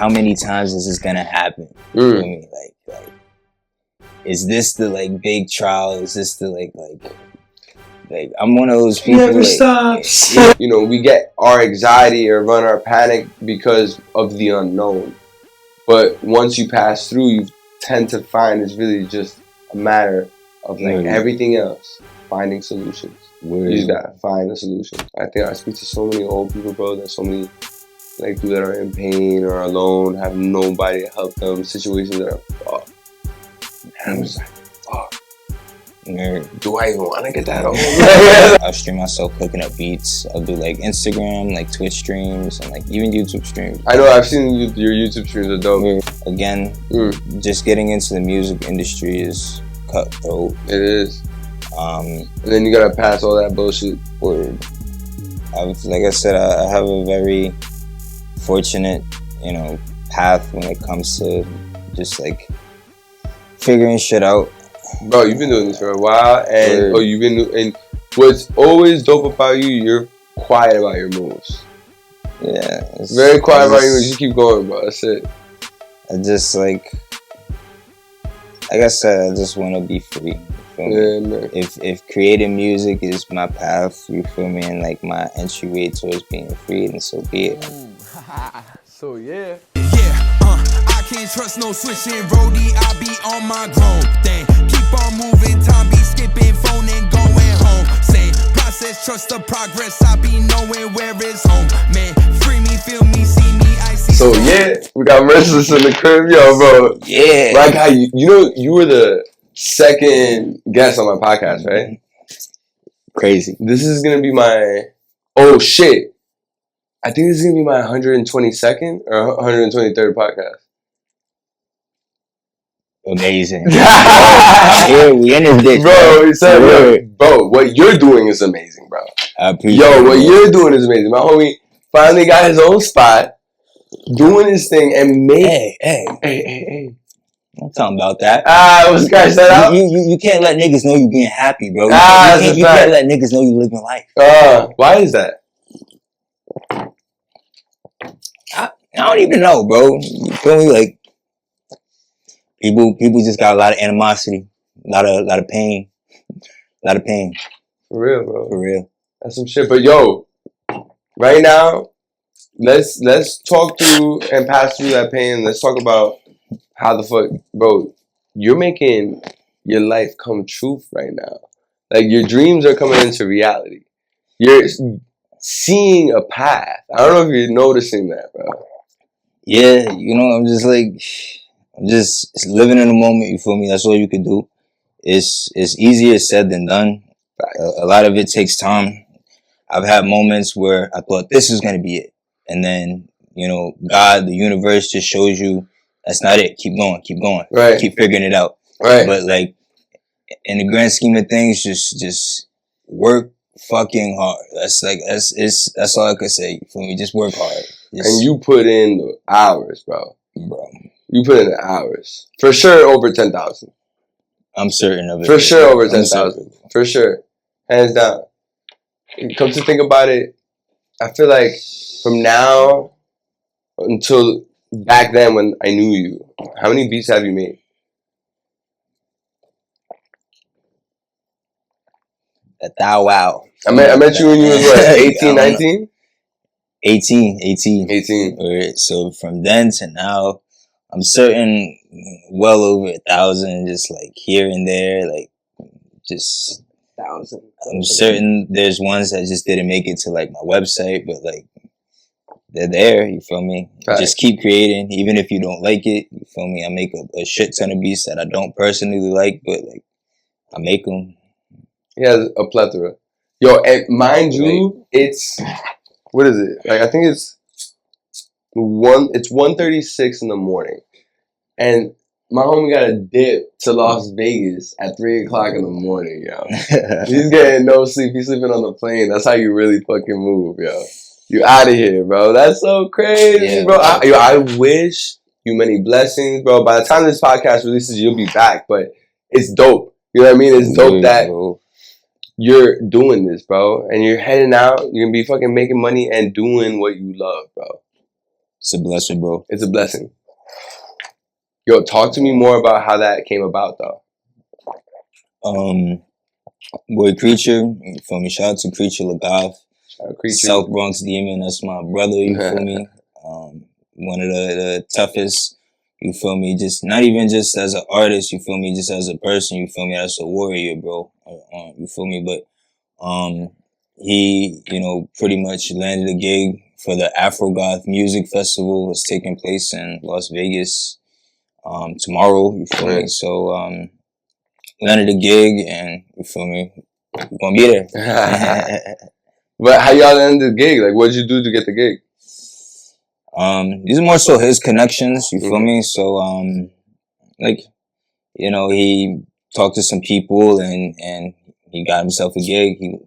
how many times is this gonna happen? You feel me? Like, is this the like big trial? Is this the like I'm one of those people. Never stops. You know, we get our anxiety or run our panic because of the unknown. But once you pass through, you tend to find it's really just a matter of like everything else, finding solutions. You just gotta find a solution. I think I speak to so many old people, bro. There's so many like people that are in pain or alone, have nobody to help them. Situations that are fucked. And I'm just like, fuck. Do I even want to get that old? I'll stream myself cooking up beats. I'll do like Instagram, like Twitch streams, and like even YouTube streams. I know, I've seen your YouTube streams are dope. Again, just getting into the music industry is cutthroat. It is. And then you gotta pass all that bullshit. Like I said, I have a very fortunate, path when it comes to just like figuring shit out. Bro, you've been doing this for a while, and and what's always dope about you, you're quiet about your moves. Yeah, very quiet about your moves. You keep going, bro. That's it. I just like I said, I just want to be free. Yeah, man. If creating music is my path, you feel me, and like my entryway towards being free, then so be it. So yeah. I can't trust no switching roadie. I be on my grown thing. Keep on moving, time be skipping, phone and going home. Same process, trust the progress. I be knowing where it's home. Man, free me, feel me, see me, I see. So yeah, we got Merciless in the crib, yo, bro. Yeah. Right, guy, you were the second guest on my podcast, right? Crazy. This is gonna be my I think this is gonna be my 122nd or 123rd podcast. Amazing. Yeah, we in this bitch, bro. He said, bro, what you're doing is amazing, bro. I appreciate it. What you're doing is amazing. My homie finally got his own spot, doing his thing, and made. Hey. I'm talking about that. Let's scratch that out. You can't let niggas know you being happy, bro. You can't let niggas know you living life. Why is that? I don't even know, bro. You feel me? Like people just got a lot of animosity, a lot of pain, For real, bro. For real. That's some shit. But yo, right now, let's talk through and pass through that pain. Let's talk about how the fuck, bro. You're making your life come true right now. Like your dreams are coming into reality. You're seeing a path. I don't know if you're noticing that, bro. Yeah, I'm just living in the moment, you feel me? That's all you can do. It's easier said than done. A lot of it takes time. I've had moments where I thought this is going to be it. And then, God, the universe just shows you that's not it. Keep going. Right. Keep figuring it out. Right. But like, in the grand scheme of things, just work fucking hard. That's all I could say. You feel me? Just work hard. And you put in the hours, bro. You put in the hours. For sure over 10,000. I'm certain of it. For sure over 10,000. For sure. Hands down. Come to think about it, I feel like from now until back then when I knew you, how many beats have you made? Wow. I met you when you was what, 18, 19? 18. Alright, so from then to now, I'm certain well over 1,000, just like here and there, like just 1,000. I'm certain there's ones that just didn't make it to like my website, but like they're there, you feel me? Right. Just keep creating, even if you don't like it, you feel me? I make a shit ton of beats that I don't personally like, but like I make them. He has a plethora. Yo, and mind you, it's, what is it? Like I think it's 1:36 in the morning. And my homie got a dip to Las Vegas at 3 o'clock in the morning, yo. He's getting no sleep. He's sleeping on the plane. That's how you really fucking move, yo. You out of here, bro. That's so crazy, bro. I wish you many blessings, bro. By the time this podcast releases, you'll be back. But it's dope. You know what I mean? It's dope that you're doing this, bro. And you're heading out. You're going to be fucking making money and doing what you love, bro. It's a blessing, bro. It's a blessing. Yo, talk to me more about how that came about, though. Boy, Creature, you feel me? Shout out to Creature Lagav. Creature. South Bronx Demon, that's my brother, you feel me? One of the toughest, you feel me? Just not even just as an artist, you feel me? Just as a person, you feel me? As a warrior, bro. You feel me? But he, you know, pretty much landed a gig for the Afro-Goth Music Festival. It's taking place in Las Vegas tomorrow, you feel me? So landed a gig, and you feel me? We're gonna be there. But how y'all ended the gig? Like, what did you do to get the gig? These are more so his connections, you feel me? So, like, you know, he talked to some people and he got himself a gig. He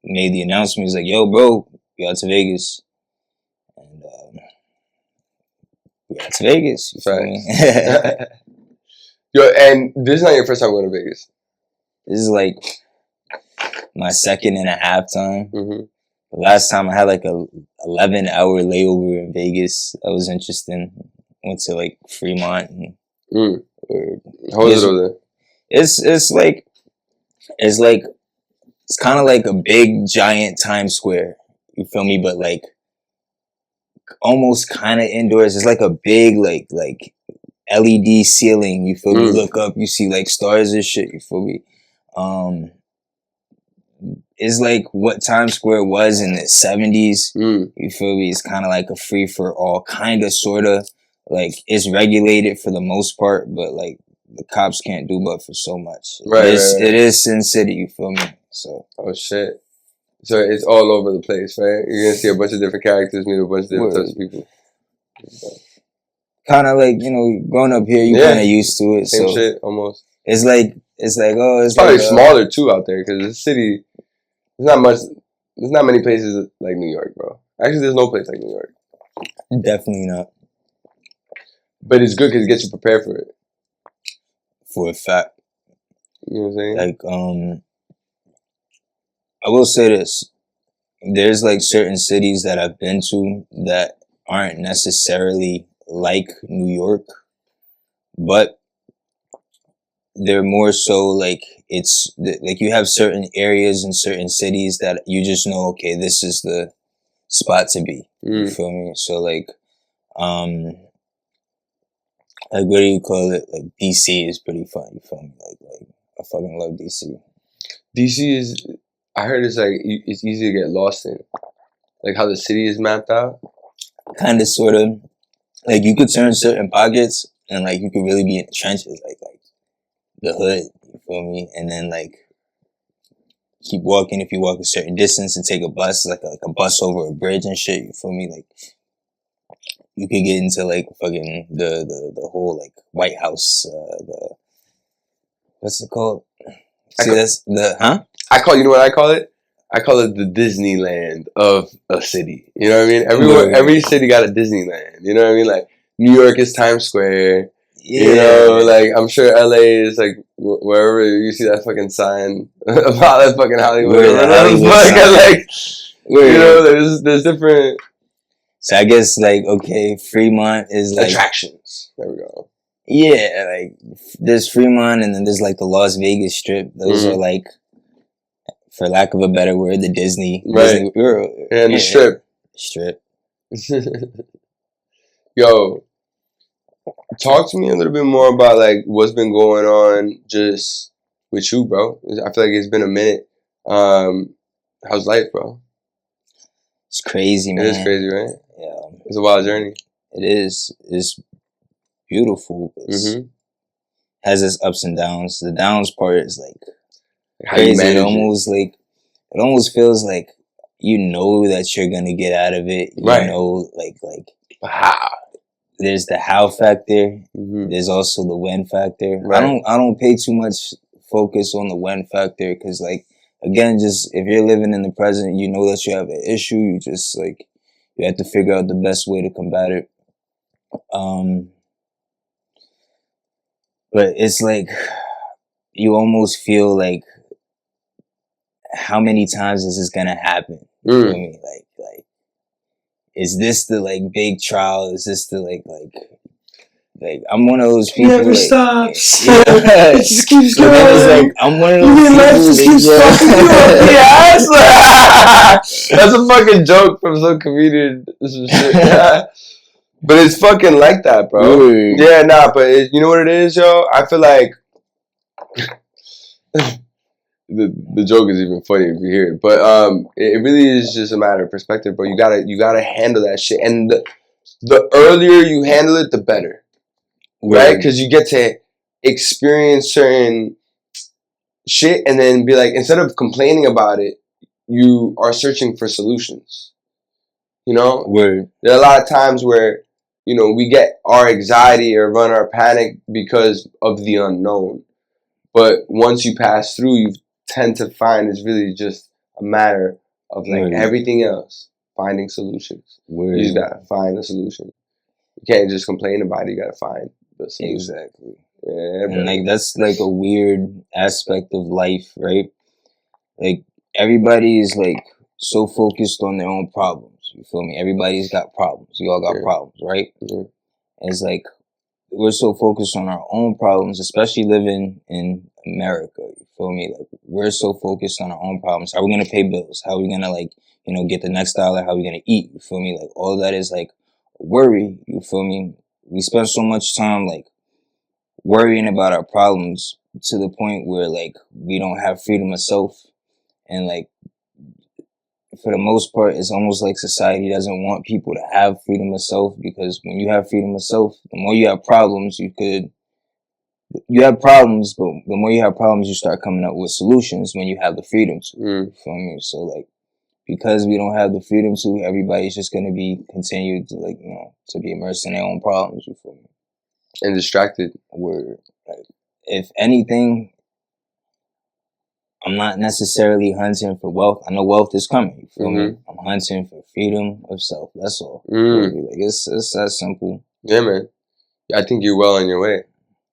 made the announcement. He's like, yo, bro, we out to Vegas. And we out to Vegas, you feel me? Yo, and this is not your first time going to Vegas. This is like my 2.5 time. Mm-hmm. The last time I had like a 11-hour layover in Vegas. That was interesting. Went to like Fremont. And, How was it over there? It's kind of like a big giant Times Square. You feel me? But like almost kind of indoors. It's like a big like LED ceiling. You feel me? You look up, you see like stars and shit. You feel me? It's like what Times Square was in the 70s. You feel me? It's kind of like a free for all, kind of, sort of. Like, it's regulated for the most part, but like the cops can't do but for so much. It is Sin City, you feel me? So. Oh shit. So it's all over the place, right? You're gonna see a bunch of different characters, meet a bunch of different types of people. Kind of like, you know, growing up here, you kind of used to it. Same shit, almost. It's probably smaller too out there, because the city, there's not many places like New York, bro. Actually, there's no place like New York. Definitely not. But it's good because it gets you prepared for it. For a fact. You know what I'm saying? Like, I will say this. There's like certain cities that I've been to that aren't necessarily like New York, but they're more so like, it's like you have certain areas in certain cities that you just know, okay, this is the spot to be. You feel me? So like what do you call it? Like DC is pretty fun. You feel me? Like I fucking love DC. DC is, I heard it's like it's easy to get lost in, like how the city is mapped out. Kind of, sort of. Like you could turn certain pockets and like you could really be in the trenches, like the hood. You feel me? And then like keep walking. If you walk a certain distance and take a bus, like a bus over a bridge and shit. You feel me? Like you could get into like fucking the whole like White House. What's it called? See, that's the you know what I call it? I call it the Disneyland of a city. You know what I mean? Every city got a Disneyland. You know what I mean? Like New York is Times Square. Yeah. You know, like I'm sure LA is like wherever you see that fucking sign about that fucking Hollywood. You know, there's different. So I guess like, okay, Fremont is like attractions. There we go. Yeah, like there's Fremont and then there's like the Las Vegas Strip. Those are like, for lack of a better word, the Disney world. And the Strip. Yo, talk to me a little bit more about like what's been going on just with you, bro. I feel like it's been a minute. How's life, bro? It's crazy, man. It is crazy, right? Yeah. It's a wild journey. It is. It's beautiful. It has its ups and downs. The downs part is like crazy. It almost feels like you know that you're gonna get out of it. You know, like how. There's the how factor. There's also the when factor. I don't pay too much focus on the when factor because, like, again, just if you're living in the present, you know that you have an issue. You just like you have to figure out the best way to combat it. But it's like you almost feel like, how many times is this gonna happen? You feel me? Like is this the like big trial? Is this the like I'm one of those people. Never like, stops. Yeah. It just keeps going. Like, I'm one of those people. Life just keeps fucking you up the ass. That's a fucking joke from some comedian. Some shit. But it's fucking like that, bro. Ooh. Yeah, nah, but you know what it is, yo? I feel like the joke is even funny if you hear it. But it really is just a matter of perspective, bro. You gotta handle that shit. And the earlier you handle it, the better. Right? Because you get to experience certain shit and then be like, instead of complaining about it, you are searching for solutions. You know? Word. There are a lot of times where, you know, we get our anxiety or run our panic because of the unknown. But once you pass through, you tend to find it's really just a matter of like everything else, finding solutions. Word. You just gotta find a solution. You can't just complain about it, you gotta find the solution. Exactly. Yeah, and like that's like a weird aspect of life, right? Like everybody is like so focused on their own problems. You feel me? Everybody's got problems. We all got problems, right? And it's like we're so focused on our own problems, especially living in America. You feel me? Like we're so focused on our own problems. How are we gonna pay bills? How are we gonna like, you know, get the next dollar? How are we gonna eat? You feel me? Like all of that is like worry. You feel me? We spend so much time like worrying about our problems to the point where like we don't have freedom of self, and like for the most part it's almost like society doesn't want people to have freedom of self, because when you have freedom of self, the more you have problems, you have problems, but the more you have problems you start coming up with solutions when you have the freedom to. You feel me? So like because we don't have the freedom to, everybody's just gonna be continued to like, you know, to be immersed in their own problems. You feel me? And distracted. Word. Like, if anything, I'm not necessarily hunting for wealth. I know wealth is coming. You feel me? I'm hunting for freedom of self. That's all. Like it's that simple. Yeah, man. I think you're well on your way.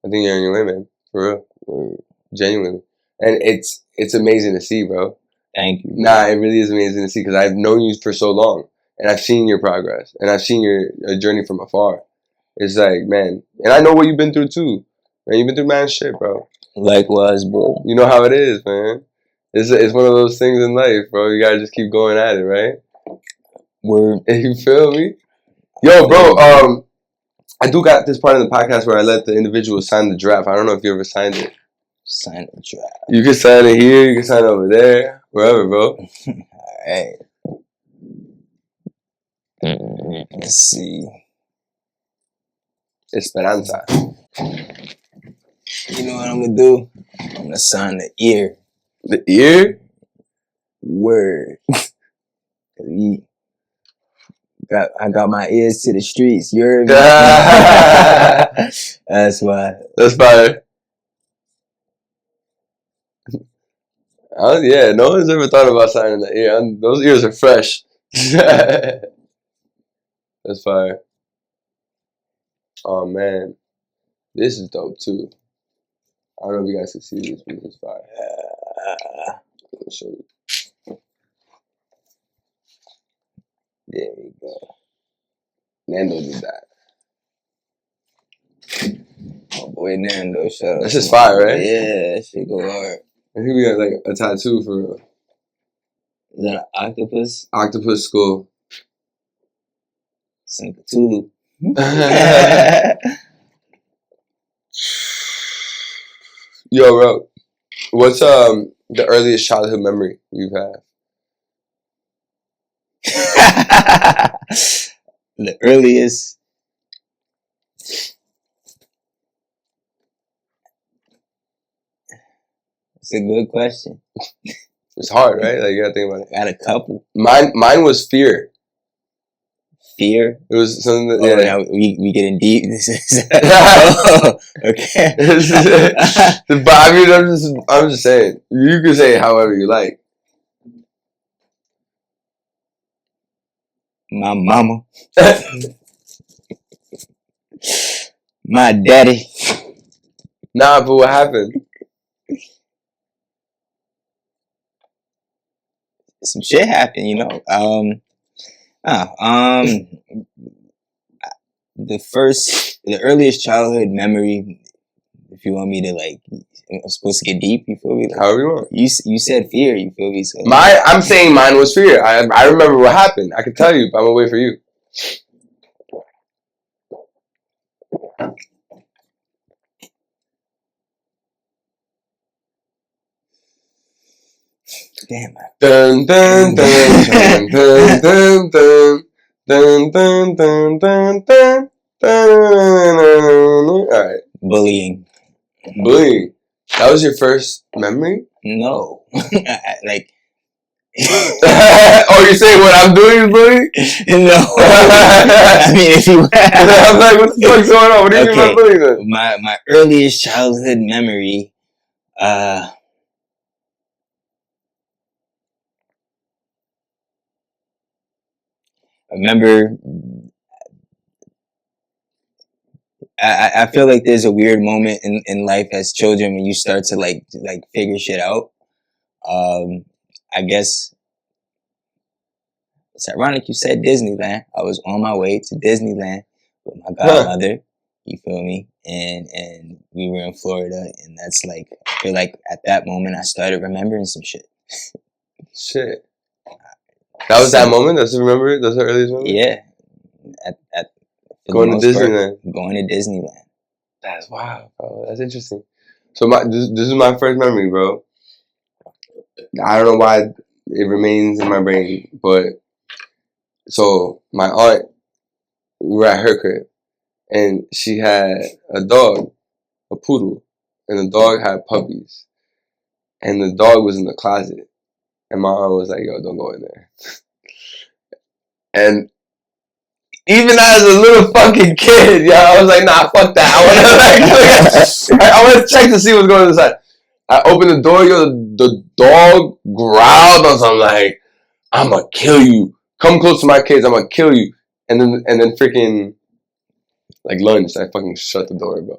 I think you're on your way, man. For real. Word. Genuinely. And it's amazing to see, bro. Thank you. Nah, it really is amazing to see, because I've known you for so long, and I've seen your progress, and I've seen your journey from afar. It's like, man, and I know what you've been through too. Man, you've been through mad shit, bro. Likewise, bro. You know how it is, man. It's one of those things in life, bro. You gotta just keep going at it, right? Word. You feel me? Yo, bro, I do got this part of the podcast where I let the individual sign the draft. I don't know if you ever signed it. Sign the draft. You can sign it here, you can sign it over there, wherever, bro. Alright. Let's see. Esperanza. You know what I'm gonna do? I'm gonna sign the ear. The ear? Word. I got my ears to the streets. You heard me? That's why. That's fire. Yeah, no one's ever thought about signing the ear. Those ears are fresh. That's fire. Oh, man. This is dope, too. I don't know if you guys can see this, but it's fire. I'll show you. There we go. Nando did that. Oh boy, Nando, shout out. That's just fire, right? Yeah, that shit go hard. I think we got like a tattoo for real. Is that an octopus? Octopus School. St. Cthulhu. Yo, bro. What's the earliest childhood memory you've had? The earliest. It's a good question. It's hard, right? Like you gotta think about it. Got a couple. Mine was fear. Fear? It was something that now we getting deep. Okay. But I mean, I'm just saying. You can say it however you like. My mama. My daddy. Nah, but what happened? Some shit happened, you know. The earliest childhood memory. If you want me to like, I'm supposed to get deep. You feel me? Like, However you want. You said fear. You feel me? So, I'm saying mine was fear. I remember what happened. I can tell you, but I'm gonna wait for you. damn. Dun dun dun dun dun dun dun dun dun dun dun dun. All right. Bullying. Bullying. That was your first memory? No. Like. Oh, you're saying what I'm doing is bullying? No. I mean, if you. I'm like, what the fuck's going on? What do you mean by bullying then? My earliest childhood memory. I remember. I feel like there's a weird moment in life as children when you start to like figure shit out. I guess it's ironic you said Disneyland. I was on my way to Disneyland with my godmother. You feel me? And we were in Florida, and that's like, I feel like at that moment I started remembering some shit. Shit. That was that moment? That's the earliest memory? Yeah. At going to Disneyland. Going to Disneyland. That's wild, bro. That's interesting. So this is my first memory, bro. I don't know why it remains in my brain, but so my aunt, we were at her crib, and she had a dog, a poodle, and the dog had puppies, and the dog was in the closet, and my aunt was like, "Yo, don't go in there." And even as a little fucking kid, yo, I was like, "Nah, fuck that." I want to check to see what's going on inside. I opened the door, yo, the dog growled on something like, "I'm gonna kill you. Come close to my kids, I'm gonna kill you." And then freaking like lunch, I fucking shut the door, bro.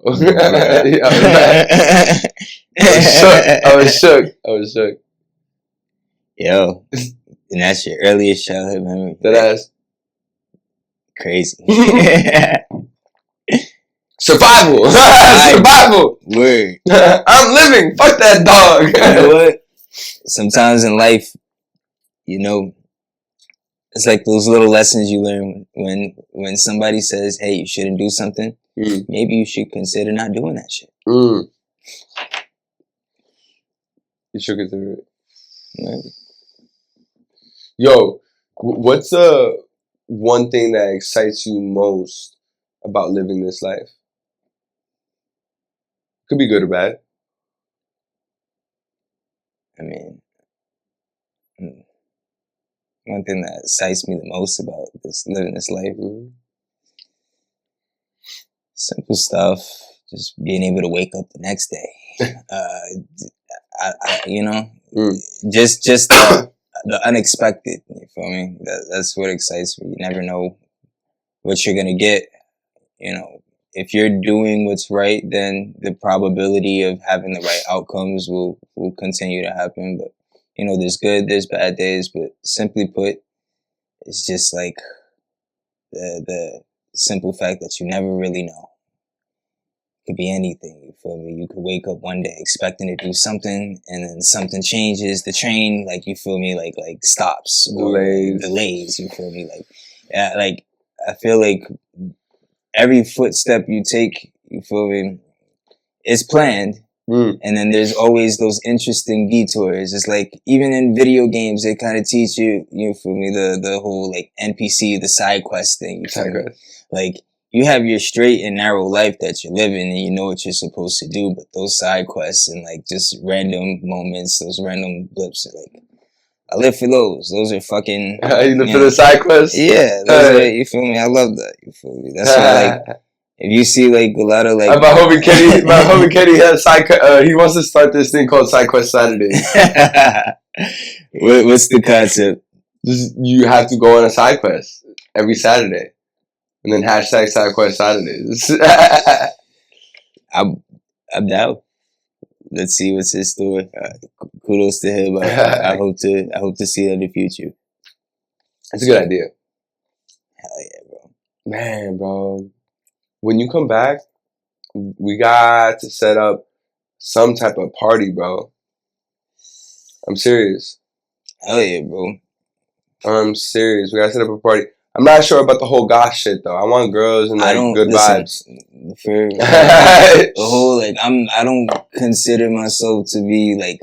I was shook. Yo, and that's your earliest childhood memory. That ass. Crazy. Survival. Survival. Word. I'm living. Fuck that dog. You know what? Sometimes in life, you know, it's like those little lessons you learn when somebody says, "Hey, you shouldn't do something." Maybe you should consider not doing that shit. You should consider it. Right. Yo, what's one thing that excites you most about living this life? Could be good or bad. I mean, one thing that excites me the most about living this life, simple stuff, just being able to wake up the next day. Just the unexpected. You feel me? That's what excites me. You never know what you're gonna get. You know, if you're doing what's right, then the probability of having the right outcomes will continue to happen. But you know, there's good, there's bad days. But simply put, it's just like the simple fact that you never really know. It could be anything, you feel me? You could wake up one day expecting to do something, and then something changes. The train, like, you feel me, like stops. Delays, you feel me? Like, I feel like every footstep you take, you feel me, is planned. And then there's always those interesting detours. It's like, even in video games, they kind of teach you, you feel me, the whole, like, NPC, the side quest thing. Like, you have your straight and narrow life that you're living, and you know what you're supposed to do, but those side quests and, like, just random moments, those random blips are like, I live for those. Those are fucking... You live for the side quests? Yeah. Those are, you feel me? I love that. You feel me? That's why, like, if you see, like, a lot of, like... My homie Kenny has he wants to start this thing called Side Quest Saturdays. What's the concept? Just, you have to go on a side quest every Saturday. And then hashtag Side Quest Saturdays. I'm down. Let's see what's his store. Kudos to him. I hope to see that in the future. It's a good idea. Hell yeah, bro. Man, bro. When you come back, we got to set up some type of party, bro. I'm serious. Hell yeah, bro. I'm serious. We gotta set up a party. I'm not sure about the whole goth shit though. I want girls and like good vibes. For the whole like I don't consider myself to be like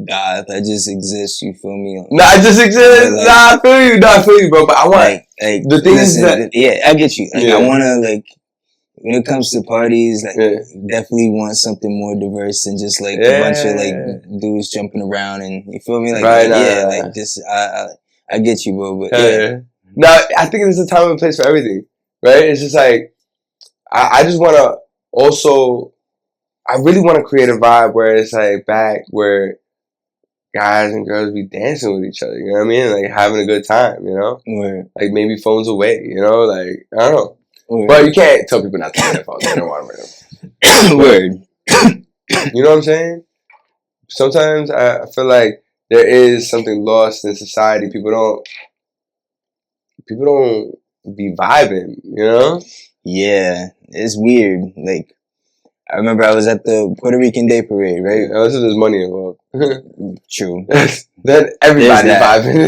goth. I just exist. You feel me? Nah, I just exist. Like, I feel you, bro. But I want like the thing is that I get you. Like I wanna like. When it comes to parties, like definitely want something more diverse than just like a bunch of like dudes jumping around and you feel me? Like like just I get you, bro. But no, I think there's a time and place for everything, right? It's just like I just want to also I really want to create a vibe where it's like back where guys and girls be dancing with each other. You know what I mean? Like having a good time. You know, like maybe phones away. You know, like I don't know. But you can't tell people not to take their phones. They don't want them. Word. You know what I'm saying? Sometimes I feel like there is something lost in society. People don't be vibing, you know? Yeah, it's weird. Like, I remember I was at the Puerto Rican Day Parade, right? Unless there's money involved. True. Then everybody's vibing.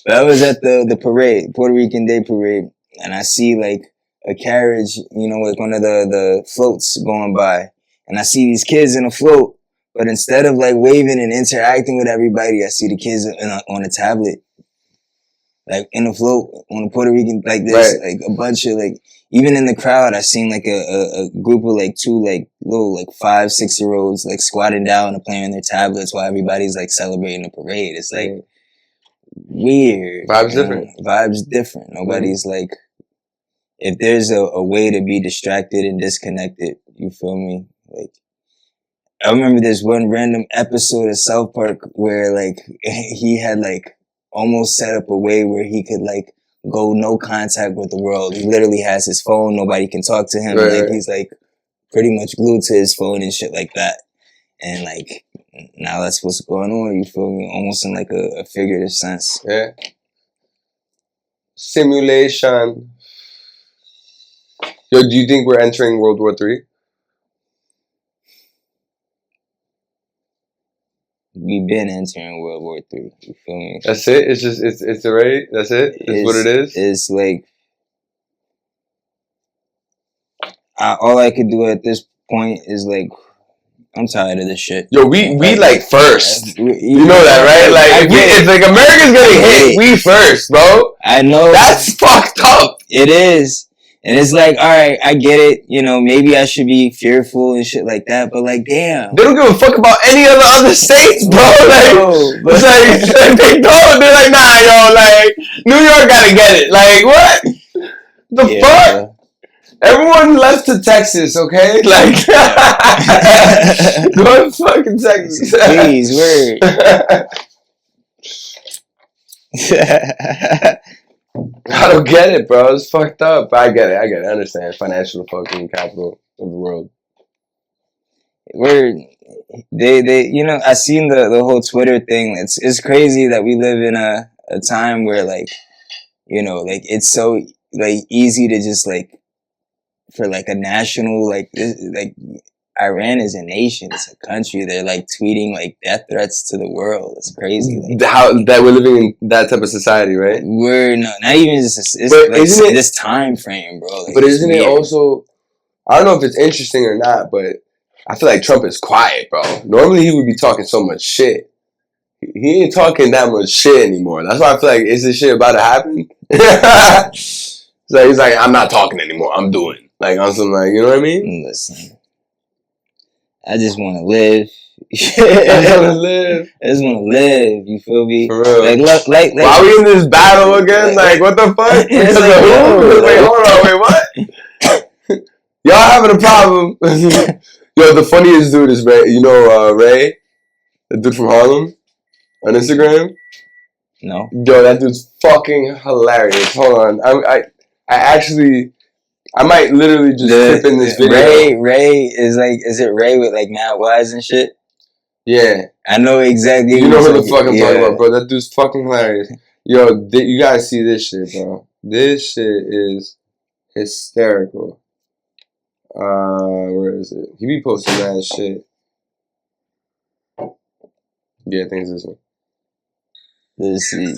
But I was at the parade, Puerto Rican Day Parade, and I see like a carriage, you know, like one of the floats going by. And I see these kids in a float, but instead of like waving and interacting with everybody, I see the kids on a tablet. Like in a float on a Puerto Rican, like this, like a bunch of like, even in the crowd, I seen like a group of like two like little like 5-6-year-olds like squatting down and playing on their tablets while everybody's like celebrating the parade. It's like weird. Vibes different. Vibes different. Nobody's like, if there's a way to be distracted and disconnected, you feel me? Like, I remember this one random episode of South Park where like he had like almost set up a way where he could like go no contact with the world. He literally has his phone. Nobody can talk to him. Like he's like pretty much glued to his phone and shit like that. And like now that's what's going on. You feel me? Almost in like a figurative sense. Yeah. Simulation. Yo, do you think we're entering World War III? We've been entering World War III. You feel me? That's it? It's just, it's already, that's it? It's what it is? It's like, all I could do at this point is like, I'm tired of this shit. Yo, we like first. You know that, right? Like, it's like America's getting hit. We first, bro. I know. That's fucked up. It is. And it's like, all right, I get it. You know, maybe I should be fearful and shit like that. But like, damn, they don't give a fuck about any of the other states, bro. Like, it's like they don't. They're like, nah, yo, like New York gotta get it. Like, what? The fuck? Everyone left to Texas, okay? Like, go to fucking Texas, please, word. I don't get it, bro. It's fucked up. I get it. I understand. Financial fucking capital of the world. They you know, I seen the whole Twitter thing. It's crazy that we live in a time where like, you know, like it's so like easy to just like for like a national like Iran is a nation, it's a country. They're like tweeting like death threats to the world. It's crazy. Like, how that we're living in that type of society, right? We're not even just it's but like isn't it, this time frame, bro. Like, but isn't it also? I don't know if it's interesting or not, but I feel like Trump is quiet, bro. Normally he would be talking so much shit. He ain't talking that much shit anymore. That's why I feel like is this shit about to happen? So he's like, I'm not talking anymore. I'm doing like on some like, you know what I mean? Listen. I just want to live. I just want to live. I just want to live. You feel me? For real. Like, why are we in this battle again? Like, what the fuck? It's like, wait, hold on. Wait, what? Y'all having a problem? Yo, the funniest dude is Ray. You know Ray? The dude from Harlem? On Instagram? No. Yo, that dude's fucking hilarious. Hold on. I actually... I might literally just clip in this video. Ray is like, is it Ray with like Matt Wise and shit? Yeah. I know exactly. You know who the fuck I'm talking about, bro. That dude's fucking hilarious. Yo, you gotta see this shit, bro. This shit is hysterical. Where is it? He be posting that shit. Yeah, I think it's this one. Let's see.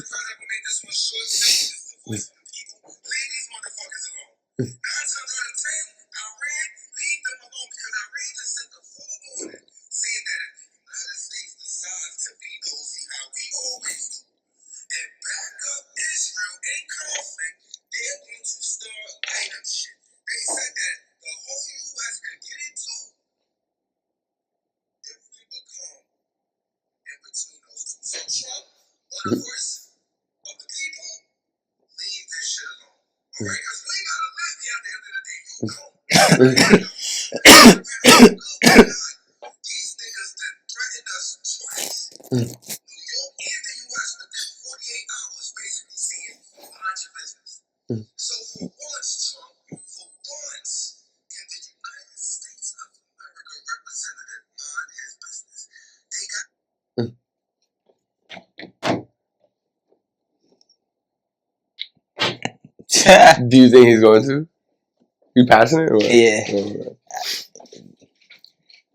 Do you think he's going to? You passing it? Or what? Yeah.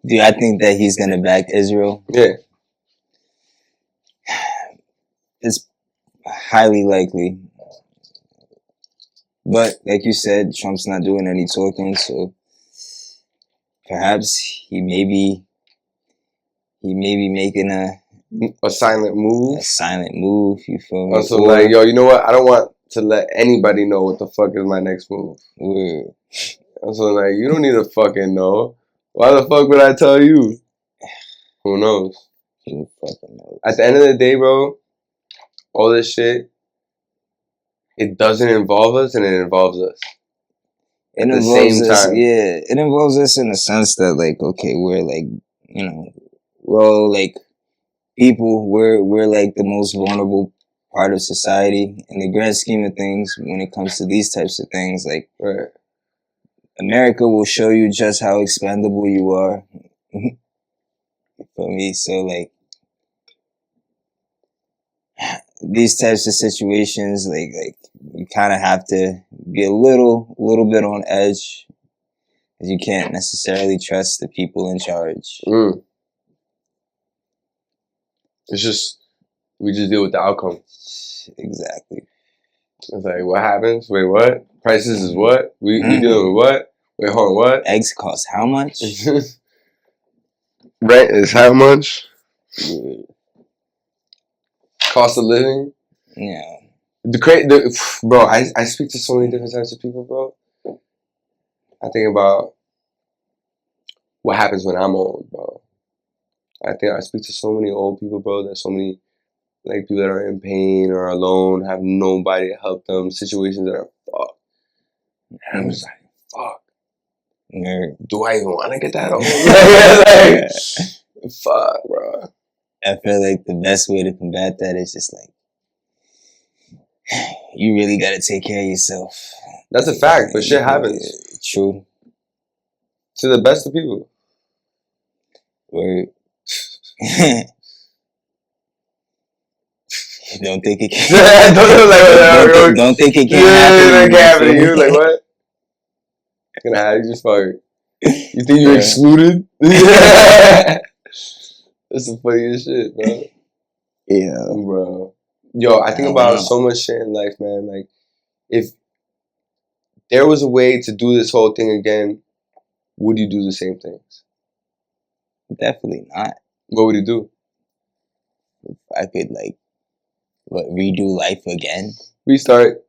Do I think that he's gonna back Israel? Yeah. It's highly likely. But like you said, Trump's not doing any talking, so perhaps he may be making a silent move. A silent move, you feel me? Also, like, yo, you know what? I don't want to let anybody know what the fuck is my next move. Weird. Also, like, you don't need to fucking know. Why the fuck would I tell you? Who knows? Who fucking knows? At the end of the day, bro, all this shit, it doesn't involve us and it involves us. It involves the same time. Yeah, it involves us in the sense that, like, okay, we're like, you know, we're all like people. We're like the most vulnerable part of society in the grand scheme of things. When it comes to these types of things, like, right. America will show you just how expendable you are. You feel me? So, like, these types of situations, like you kind of have to be a little bit on edge, because you can't necessarily trust the people in charge. It's just, we just deal with the outcome. Exactly. It's like, what happens? Wait, what? Prices is what? We dealing with what? Wait, hold on, what? Eggs cost how much? Rent is how much? Yeah. Cost of living? Yeah. Bro, I speak to so many different types of people, bro. I think about what happens when I'm old, bro. I speak to so many old people, bro. There's so many, like, people that are in pain or alone, have nobody to help them, situations that are fucked. And I'm just like, fuck. Do I even want to get that old? Like, fuck, bro. I feel like the best way to combat that is just like, you really gotta take care of yourself. That's a fact, but shit happens. True. To the best of people. Word. Don't think it can't. Don't think it can't happen to you. Like, what? It's gonna happen. You just fucking. You think you're excluded? That's the funniest shit, bro. Yeah, bro. Yo, I think about so much shit in life, man. Like, if there was a way to do this whole thing again, would you do the same things? Definitely not. What would you do? If I could, like, redo life again? Restart.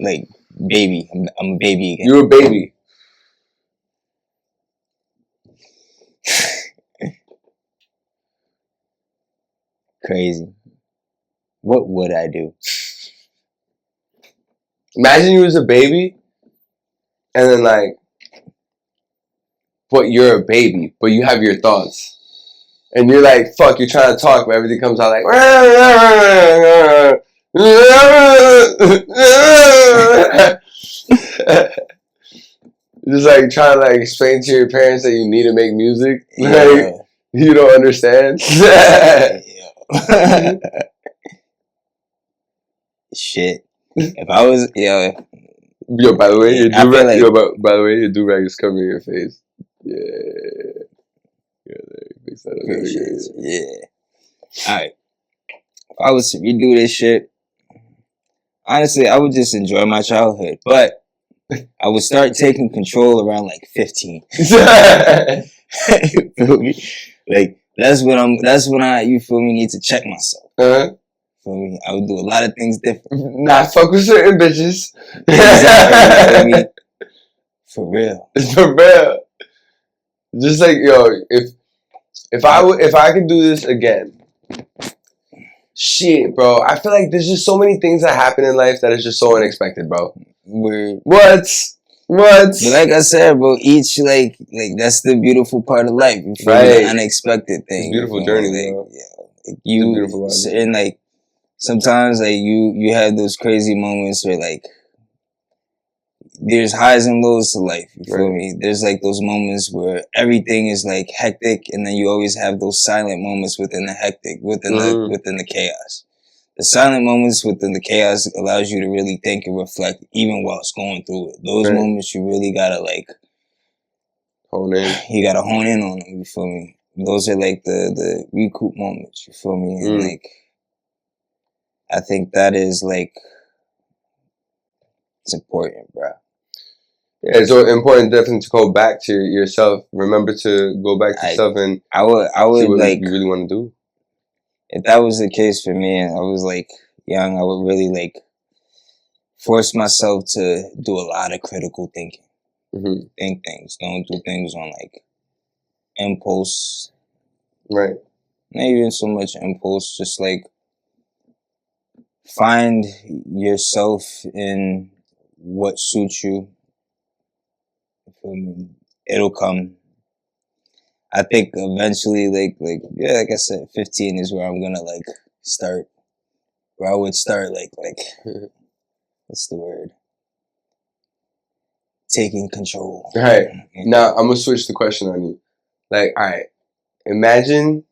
Like, baby. I'm a baby again. You're a baby. Crazy. What would I do? Imagine you was a baby, and then, like, but you're a baby, but you have your thoughts. And you're like, fuck, you're trying to talk, but everything comes out like, just like trying to, like, explain to your parents that you need to make music. Yeah. Like, you don't understand. Shit. If I was, Yo, by the way, I feel like, by the way, your do-rag is covering your face. Yeah. Fix that up. appreciate you. Yeah. Alright. If I was to redo this shit, honestly, I would just enjoy my childhood. But I would start taking control around like 15. You feel me? Like, that's when I, you feel me, need to check myself. Feel me? I would do a lot of things different. Not fuck with certain bitches. Exactly, you feel me? For real. For real. Just like, yo, if I could do this again, shit, bro. I feel like there's just so many things that happen in life that is just so unexpected, bro. Weird. What? But like I said, bro, each like that's the beautiful part of life. You feel me? The unexpected thing. It's a beautiful journey, bro. Like you and like sometimes like you have those crazy moments where like there's highs and lows to life. You feel me? There's like those moments where everything is like hectic, and then you always have those silent moments within the hectic, within the chaos. The silent moments within the chaos allows you to really think and reflect, even while it's going through it. Those moments you really gotta like hone in. You gotta hone in on them. You feel me? Those are like the recoup moments. You feel me? And like, I think that is like it's important, bro. Yeah, it's important definitely to go back to yourself. Remember to go back to yourself and I would see what like you really want to do. If that was the case for me and I was like young, I would really like force myself to do a lot of critical thinking. Think things. Don't do things on like impulse. Right. Not even so much impulse, just like find yourself in what suits you. It'll come. I think eventually, like I said, 15 is where I'm gonna like start. Where I would start, like what's the word? Taking control. Right. Now I'm gonna switch the question on you. Like, all right, imagine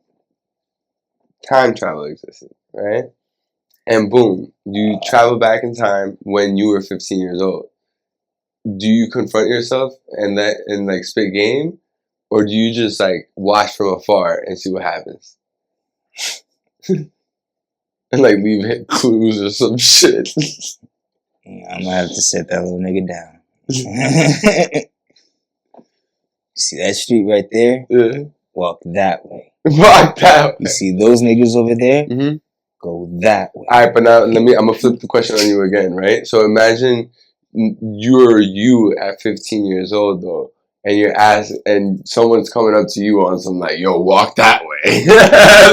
time travel existed, right? And boom, you travel back in time when you were 15 years old. Do you confront yourself and like spit game, or do you just like watch from afar and see what happens? And like leave clues or some shit. I'm gonna have to set that little nigga down. See that street right there? Yeah. Walk that way. Walk that way. You see those niggas over there? Go that way. All right, but now I'm gonna flip the question on you again, right? So imagine you're you at 15 years old though, and you're asked, and someone's coming up to you on some like, "Yo, walk that way."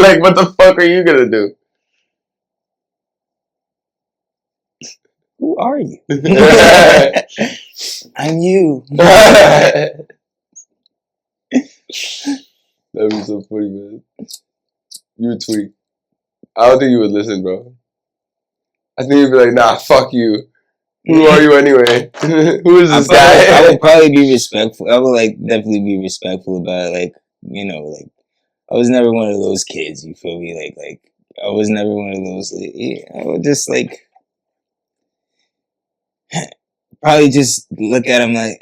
Like, what the fuck are you gonna do? Who are you? I'm you. That'd be so funny, man. You would tweak. I don't think you would listen, bro. I think you'd be like, "Nah, fuck you. Who are you anyway? Who is this guy?" I would probably be respectful. I would like definitely be respectful about it. Like, you know, like I was never one of those kids. You feel me? Like I was never one of those. Like, I would just like probably just look at him like,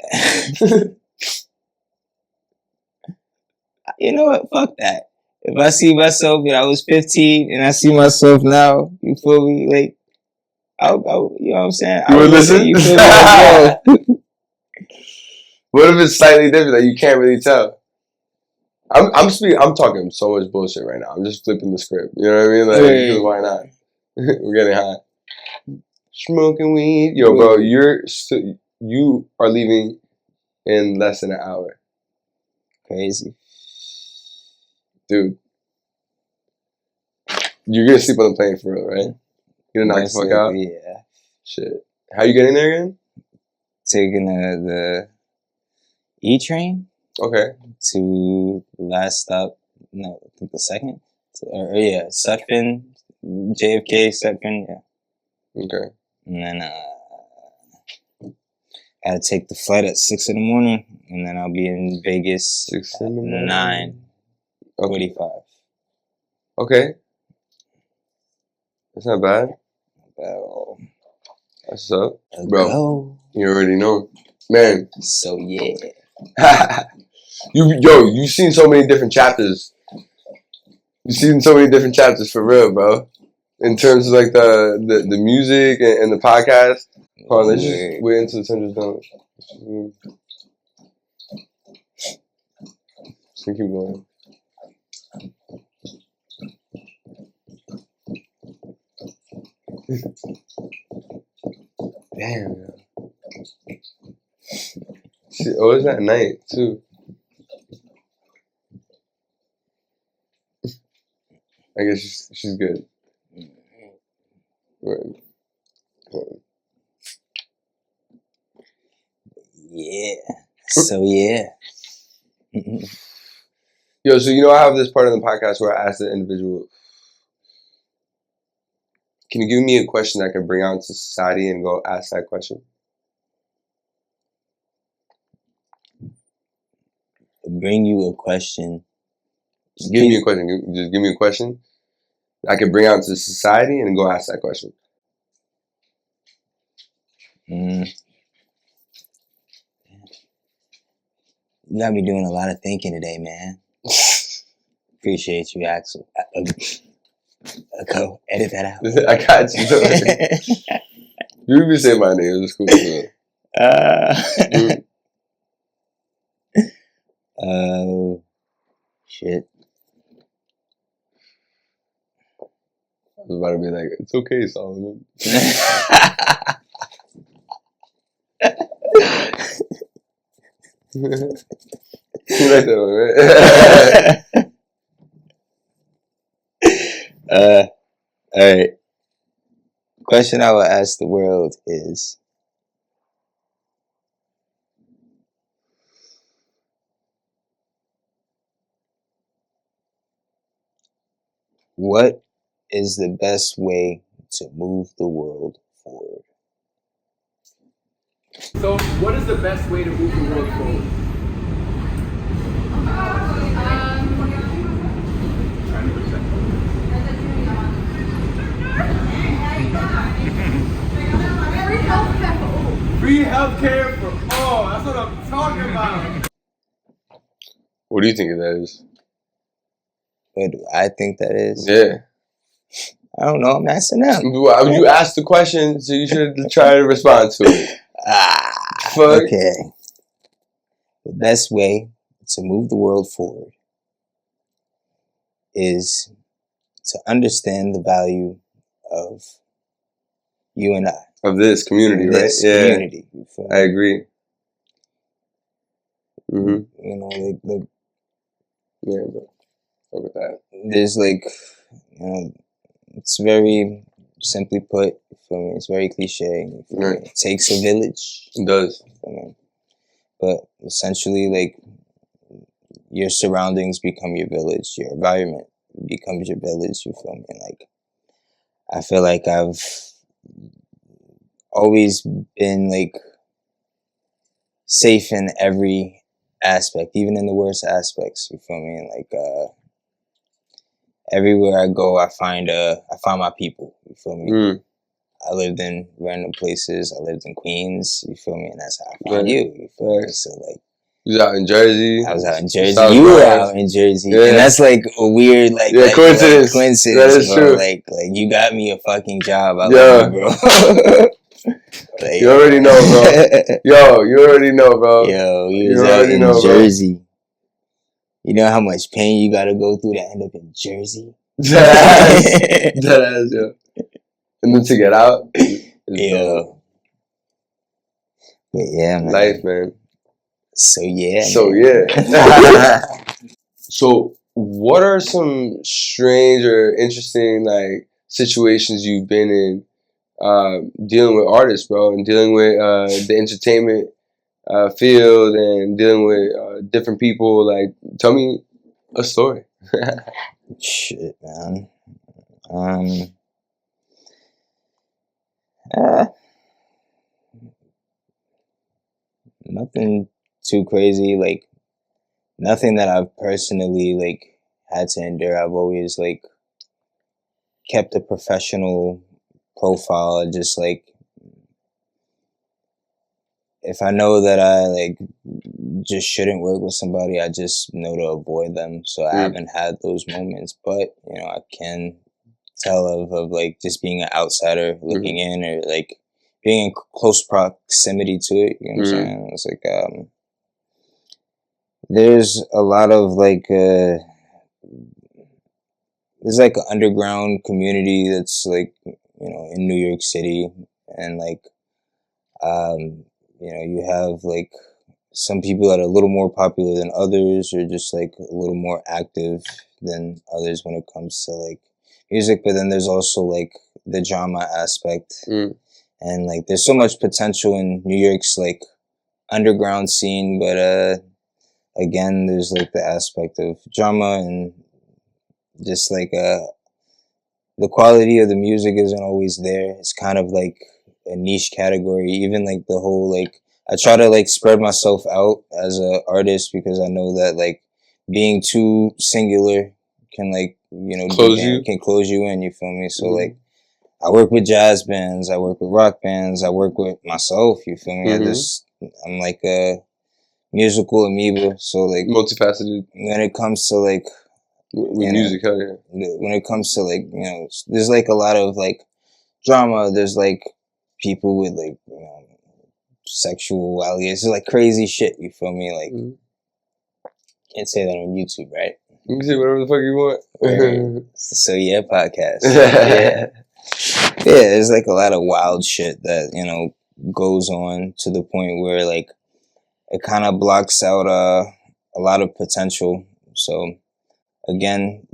you know what? Fuck that. If I see myself when I was 15 and I see myself now, you feel me? Like, you know what I'm saying? You would listen? You feel me? Like, what if it's slightly different that you can't really tell? I'm talking so much bullshit right now. I'm just flipping the script. You know what I mean? Like, because why not? We're getting high. Smoking weed. Yo, bro, you are leaving in less than an hour. Crazy. Dude. You're gonna sleep on the plane for real, right? You're gonna knock the fuck out? Yeah. Shit. How you getting there again? Taking the E-train. Okay. To the last stop. No, I think the second. Sutphin. JFK, Sutphin, yeah. Okay. And then I had to take the flight at 6 in the morning, and then I'll be in Vegas 6 at in the morning. 9:45. Okay. That's not bad. Well, What's up, let's bro? go. You already know, man. So yeah. You've seen so many different chapters. You've seen so many different chapters for real, bro. In terms of like the music and the podcast. Hold on, let's just wait until the tender's done. So keep going. Damn. It's at night too. I guess she's good. Right. Yeah. So yeah. Yo, so you know I have this part of the podcast where I ask the individual, can you give me a question I can bring out to society and go ask that question? Bring you a question. Just give me a question. Just give me a question I can bring out to society and go ask that question. You got me doing a lot of thinking today, man. Appreciate you, Axel. Go edit that out. I got you. You even say my name. It's cool. Shit. I was about to be like, it's okay, Solomon. You like that one, right? Alright. Question I will ask the world is, what is the best way to move the world forward? So, what is the best way to move the world forward? Free healthcare for all. That's what I'm talking about. What do you think that is? What do I think that is? Yeah. I don't know. I'm asking them. Well, you asked the question, so you should try to respond to it. Okay. The best way to move the world forward is to understand the value of you and I. Of this community, right? Community. I agree. You know, like yeah, but fuck with that. There's like, you know, it's very simply put. You feel me? It's very cliche. You feel me? It takes a village. It does. You feel me? But essentially, like, your surroundings become your village. Your environment becomes your village. You feel me? Like, I feel like I've always been like safe in every aspect, even in the worst aspects. You feel me? And like, everywhere I go, I find my people. You feel me? I lived in random places. I lived in Queens. You feel me? And that's how I found you. You feel me? So like, you was out in Jersey. I was out in Jersey. You were out in Jersey, and that's like a weird like coincidence. Coincidence, that is bro. True. Like you got me a fucking job. I love you, bro. Like, you already know, bro. Yo, you already know, bro. Yo, you was out in Jersey. Bro. You know how much pain you got to go through to end up in Jersey. That ass, yo. And then to get out, yo. But yeah, man. Life, man. So yeah. So what are some strange or interesting like situations you've been in dealing with artists, bro, and dealing with the entertainment field and dealing with different people? Like, tell me a story. Shit, man. Nothing too crazy, like nothing that I've personally had to endure. I've always kept a professional profile. I just like, if I know that I like just shouldn't work with somebody, I just know to avoid them. So I haven't had those moments, but you know, I can tell of like just being an outsider looking in, or like being in close proximity to it. You know what I'm saying? It's like there's a lot of like there's like an underground community that's like, you know, in New York City, and like you know, you have like some people that are a little more popular than others, or just like a little more active than others when it comes to like music. But then there's also like the drama aspect, and like there's so much potential in New York's like underground scene, but again, there's like the aspect of drama, and just like the quality of the music isn't always there. It's kind of like a niche category. Even like the whole like, I try to like spread myself out as a artist, because I know that like being too singular can like, you know, can close you in. You feel me? So like, I work with jazz bands, I work with rock bands, I work with myself. You feel me? I'm like a musical amoeba. So like multifaceted. When it comes to like with music, hell yeah. When it comes to like, you know, there's like a lot of like drama. There's like people with like, you know, sexual allegations, like crazy shit. You feel me? Like, can't say that on YouTube, right? You can say whatever the fuck you want. So yeah, podcast. Yeah. Yeah, there's like a lot of wild shit that, you know, goes on to the point where like it kind of blocks out a lot of potential. So again,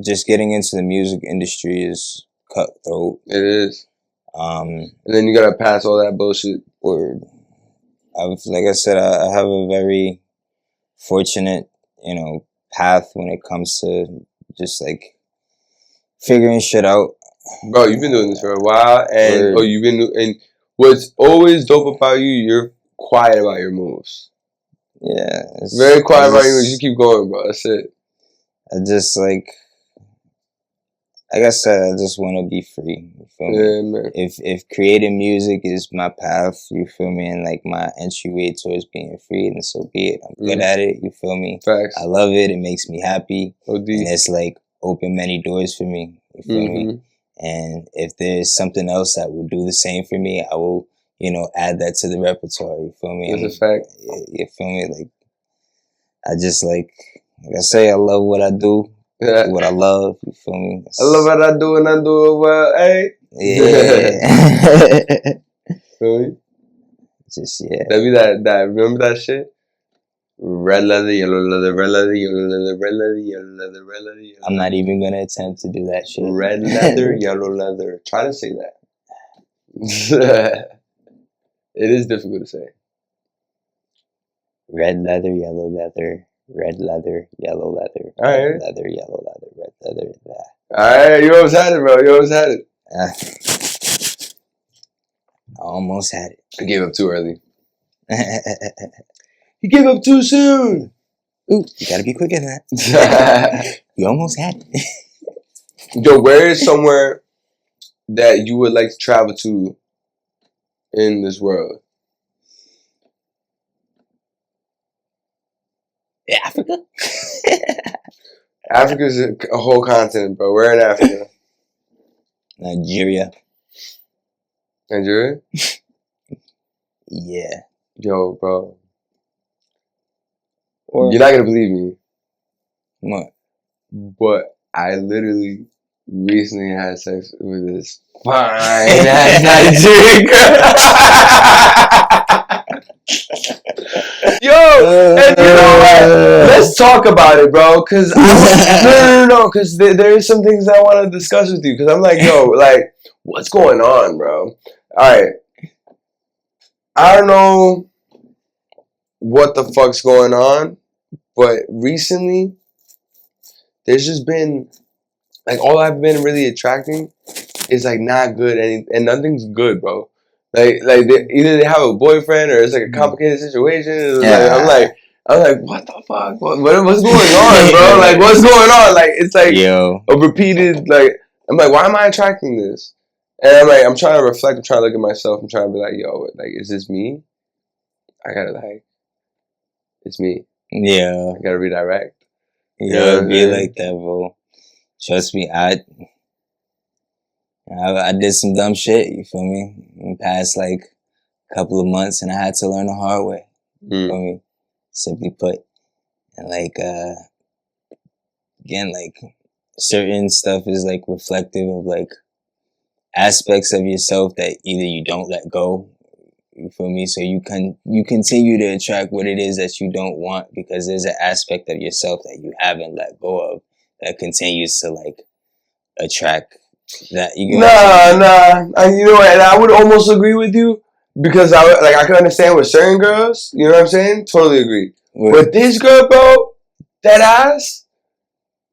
just getting into the music industry is cutthroat. It is. And then you gotta pass all that bullshit. Word. Like I said, I have a very fortunate, you know, path when it comes to just like figuring shit out. Bro, you've been doing this for a while, and and what's always dope about you, you're quiet about your moves. Yeah, very quiet about your moves. You keep going, bro. That's it. I just like I said, I just want to be free. You feel me? Yeah, man. If creating music is my path, you feel me, and like my entryway towards being free, then so be it. I'm good at it. You feel me? Facts. I love it. It makes me happy, and it's like opened many doors for me. You feel me? And if there's something else that will do the same for me, I will, you know, add that to the repertoire. You feel me? That's a fact. You feel me? Like, I just like I say, I love what I do. Yeah. What I love. You feel me? I love what I do, and I do it well. Hey. Yeah. Feel me? Just yeah. That be that. Remember that shit? Red leather, yellow leather, red leather, yellow leather, red leather, yellow leather, red leather, yellow leather. I'm not even gonna attempt to do that shit. Red leather, yellow leather. Try to say that. It is difficult to say. Red leather, yellow leather, red leather, yellow leather, red leather, yellow leather, red leather. Alright, you almost had it, bro. You almost had it. I almost had it. I gave up too early. You gave up too soon. Ooh, you gotta be quicker than that. You almost had it. Yo, where is somewhere that you would like to travel to in this world? Africa? Africa's a whole continent, bro. Where in Africa? Nigeria. Nigeria? Yeah. Yo, bro. You're not gonna believe me. What? But I literally recently had sex with this fine ass Nigerian girl. Yo, and you know what? Let's talk about it, bro. Cause no. Cause there is some things I want to discuss with you. Cause I'm like, yo, like, what's going on, bro? All right. I don't know what the fuck's going on, but recently there's just been like all I've been really attracting is like not good and nothing's good, bro. Like either they have a boyfriend or it's like a complicated situation. Yeah. Like, I'm like, what the fuck? What's going on, bro? Like, what's going on? Like, it's like a repeated, like, I'm like, why am I attracting this? And I'm like, I'm trying to reflect. I'm trying to look at myself. I'm trying to be like, yo, like, is this me? I gotta like, it's me. Yeah. I gotta redirect. Yeah, it'd be like that, bro. Trust me, I did some dumb shit, you feel me? In the past, like, couple of months, and I had to learn the hard way. You feel me? Simply put. And, like, again, like, certain stuff is, like, reflective of, like, aspects of yourself that either you don't let go, you feel me? So you continue to attract what it is that you don't want because there's an aspect of yourself that you haven't let go of that continues to, like, attract that. You Nah. You know what? And I would almost agree with you because I can understand with certain girls. You know what I'm saying? Totally agree. With this girl, bro, that ass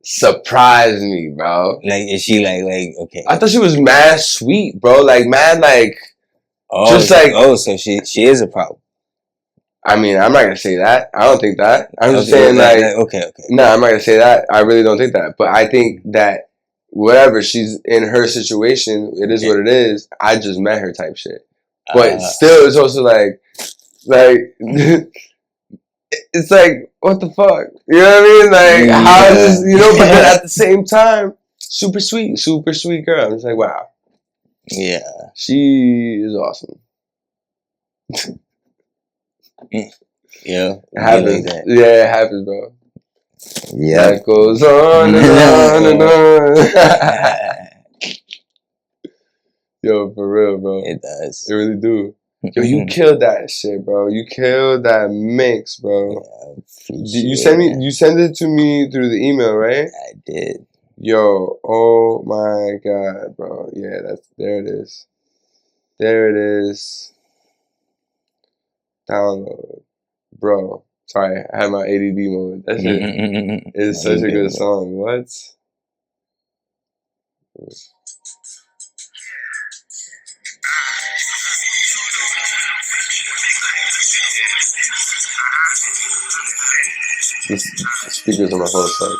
surprised me, bro. Like, is she like okay? I thought she was mad sweet, bro. Like mad, like so she is a problem. I mean, I'm not gonna say that. I don't think that. I'm just saying okay. No, I'm not gonna say that. I really don't think that. But I think that whatever she's in her situation, it is what it is. I just met her type shit. But still, it's also like it's like, what the fuck? You know what I mean? Like, how is this, but then at the same time, super sweet girl. I'm just like, wow. Yeah. She is awesome. Yeah. It happens. Like Yeah, it happens, bro. Yeah. Life goes on and on and on. Yo, for real, bro. It does. It really do. Yo, you killed that shit, bro. You killed that mix, bro. Yeah, you sent it to me through the email, right? I did. Yo, oh my god, bro. Yeah, there it is. There it is. Download. Bro. Sorry, I had my ADD moment. That shit is such a good song. What? The speakers on my phone suck.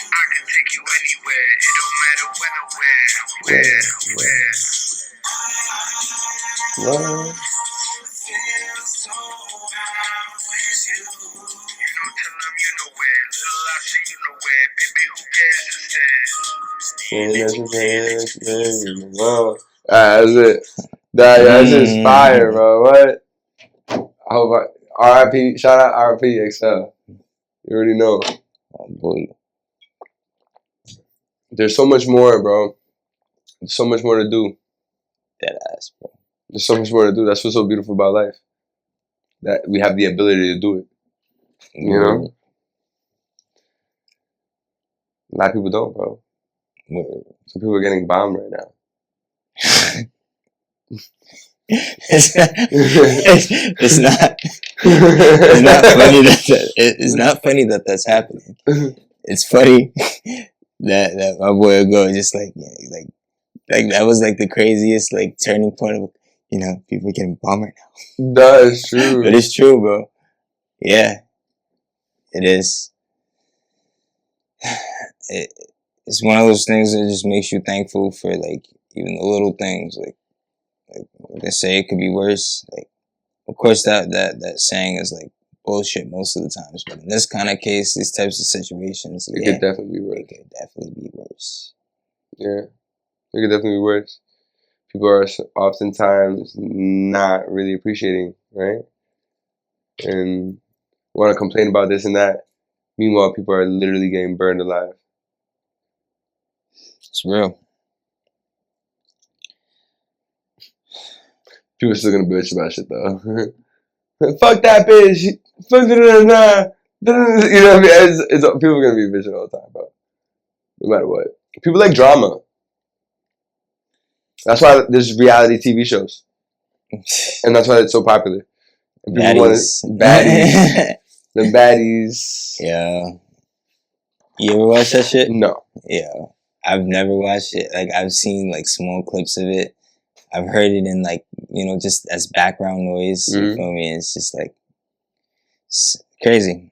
I can take you anywhere. It don't matter when or where. What? Wow. That's it. That's just fire, bro. What? I hope RIP, shout out RIP XL. You already know. Oh boy. There's so much more, bro. There's so much more to do. That ass, bro. There's so much more to do. That's what's so beautiful about life. That we have the ability to do it. You know? A lot of people don't, bro. Some people are getting bombed right now. It's not funny that that's happening. It's funny that my boy will go just like that was like the craziest like turning point of people getting bombed right now. That is true. But it's true, bro. Yeah, it is. It's one of those things that just makes you thankful for like even the little things. Like they say it could be worse. Like, of course that saying is like bullshit most of the times, but in this kind of case, these types of situations, it could definitely be worse. It could definitely be worse. Yeah, it could definitely be worse. People are oftentimes not really appreciating, right? And want to complain about this and that. Meanwhile, people are literally getting burned alive. It's real. People are still gonna bitch about shit though. Fuck that bitch. Fuck da-da-da-da. You know what I mean? People are gonna be bitching all the time, bro. No matter what. People like drama. That's why there's reality TV shows. And that's why it's so popular. And people want baddies. The baddies. Yeah. You ever watch that shit? No. Yeah. I've never watched it. Like, I've seen, like, small clips of it. I've heard it in, like, just as background noise. You feel me? It's just, like, it's crazy.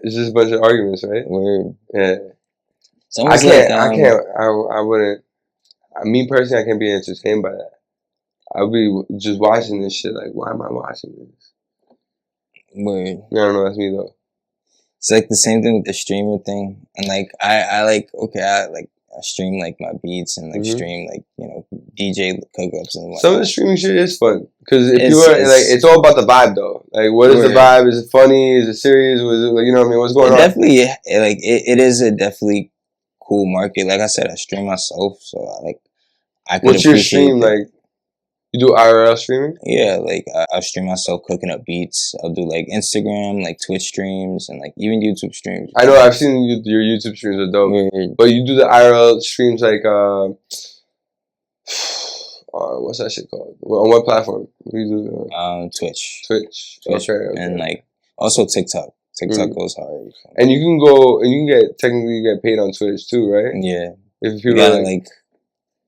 It's just a bunch of arguments, right? Word. Yeah. It's almost like, I wouldn't. Me personally, I can't be entertained by that. I'll be just watching this shit. Like, why am I watching this? Word. I don't know. That's me though. It's like the same thing with the streamer thing, and like I like I stream like my beats and like stream like DJ cookups and whatnot. Some of the streaming shit is fun because if you are like, it's all about the vibe though. Like, what is the vibe? Is it funny? Is it serious? Was it like, you know what I mean? What's going on? Definitely, like it is a definitely cool market. Like I said, I stream myself, so I could. What's your stream like? You do IRL streaming? Yeah, like I stream myself cooking up beats. I'll do like Instagram, like Twitch streams, and like even YouTube streams. I know, I've seen your YouTube streams are dope. Weird. But you do the IRL streams like what's that shit called? On what platform? You do Twitch. Okay. And like also TikTok. TikTok goes hard. And you can go and you can technically get paid on Twitch too, right? Yeah. If people you gotta like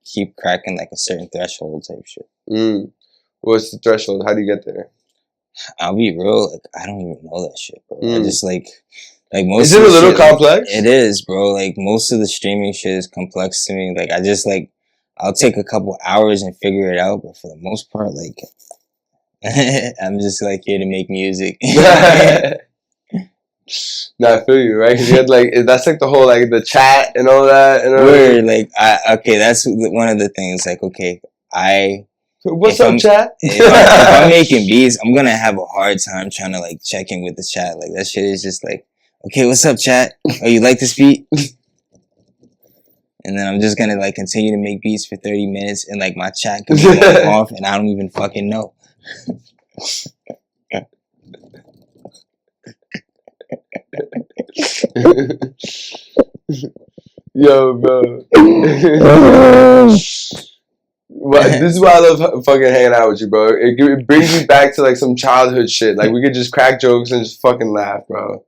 keep cracking like a certain threshold type shit. What's the threshold? How do you get there? I'll be real, like I don't even know that shit, bro. I just like most. Is it a little complex? It is, bro. Like most of the streaming shit is complex to me. Like I just like I'll take a couple hours and figure it out, but for the most part, like I'm just like here to make music. No, I feel you, right? Because you had like that's like the whole like the chat and all that. And Word, like that's one of the things. Like what's up, chat? If I'm making beats, I'm gonna have a hard time trying to like check in with the chat. Like that shit is just like, okay, what's up, chat? Oh, you like this beat? And then I'm just gonna like continue to make beats for 30 minutes, and like my chat could be going off, and I don't even fucking know. Yo, bro. This is why I love fucking hanging out with you, bro. It brings me back to like some childhood shit. Like we could just crack jokes and just fucking laugh, bro.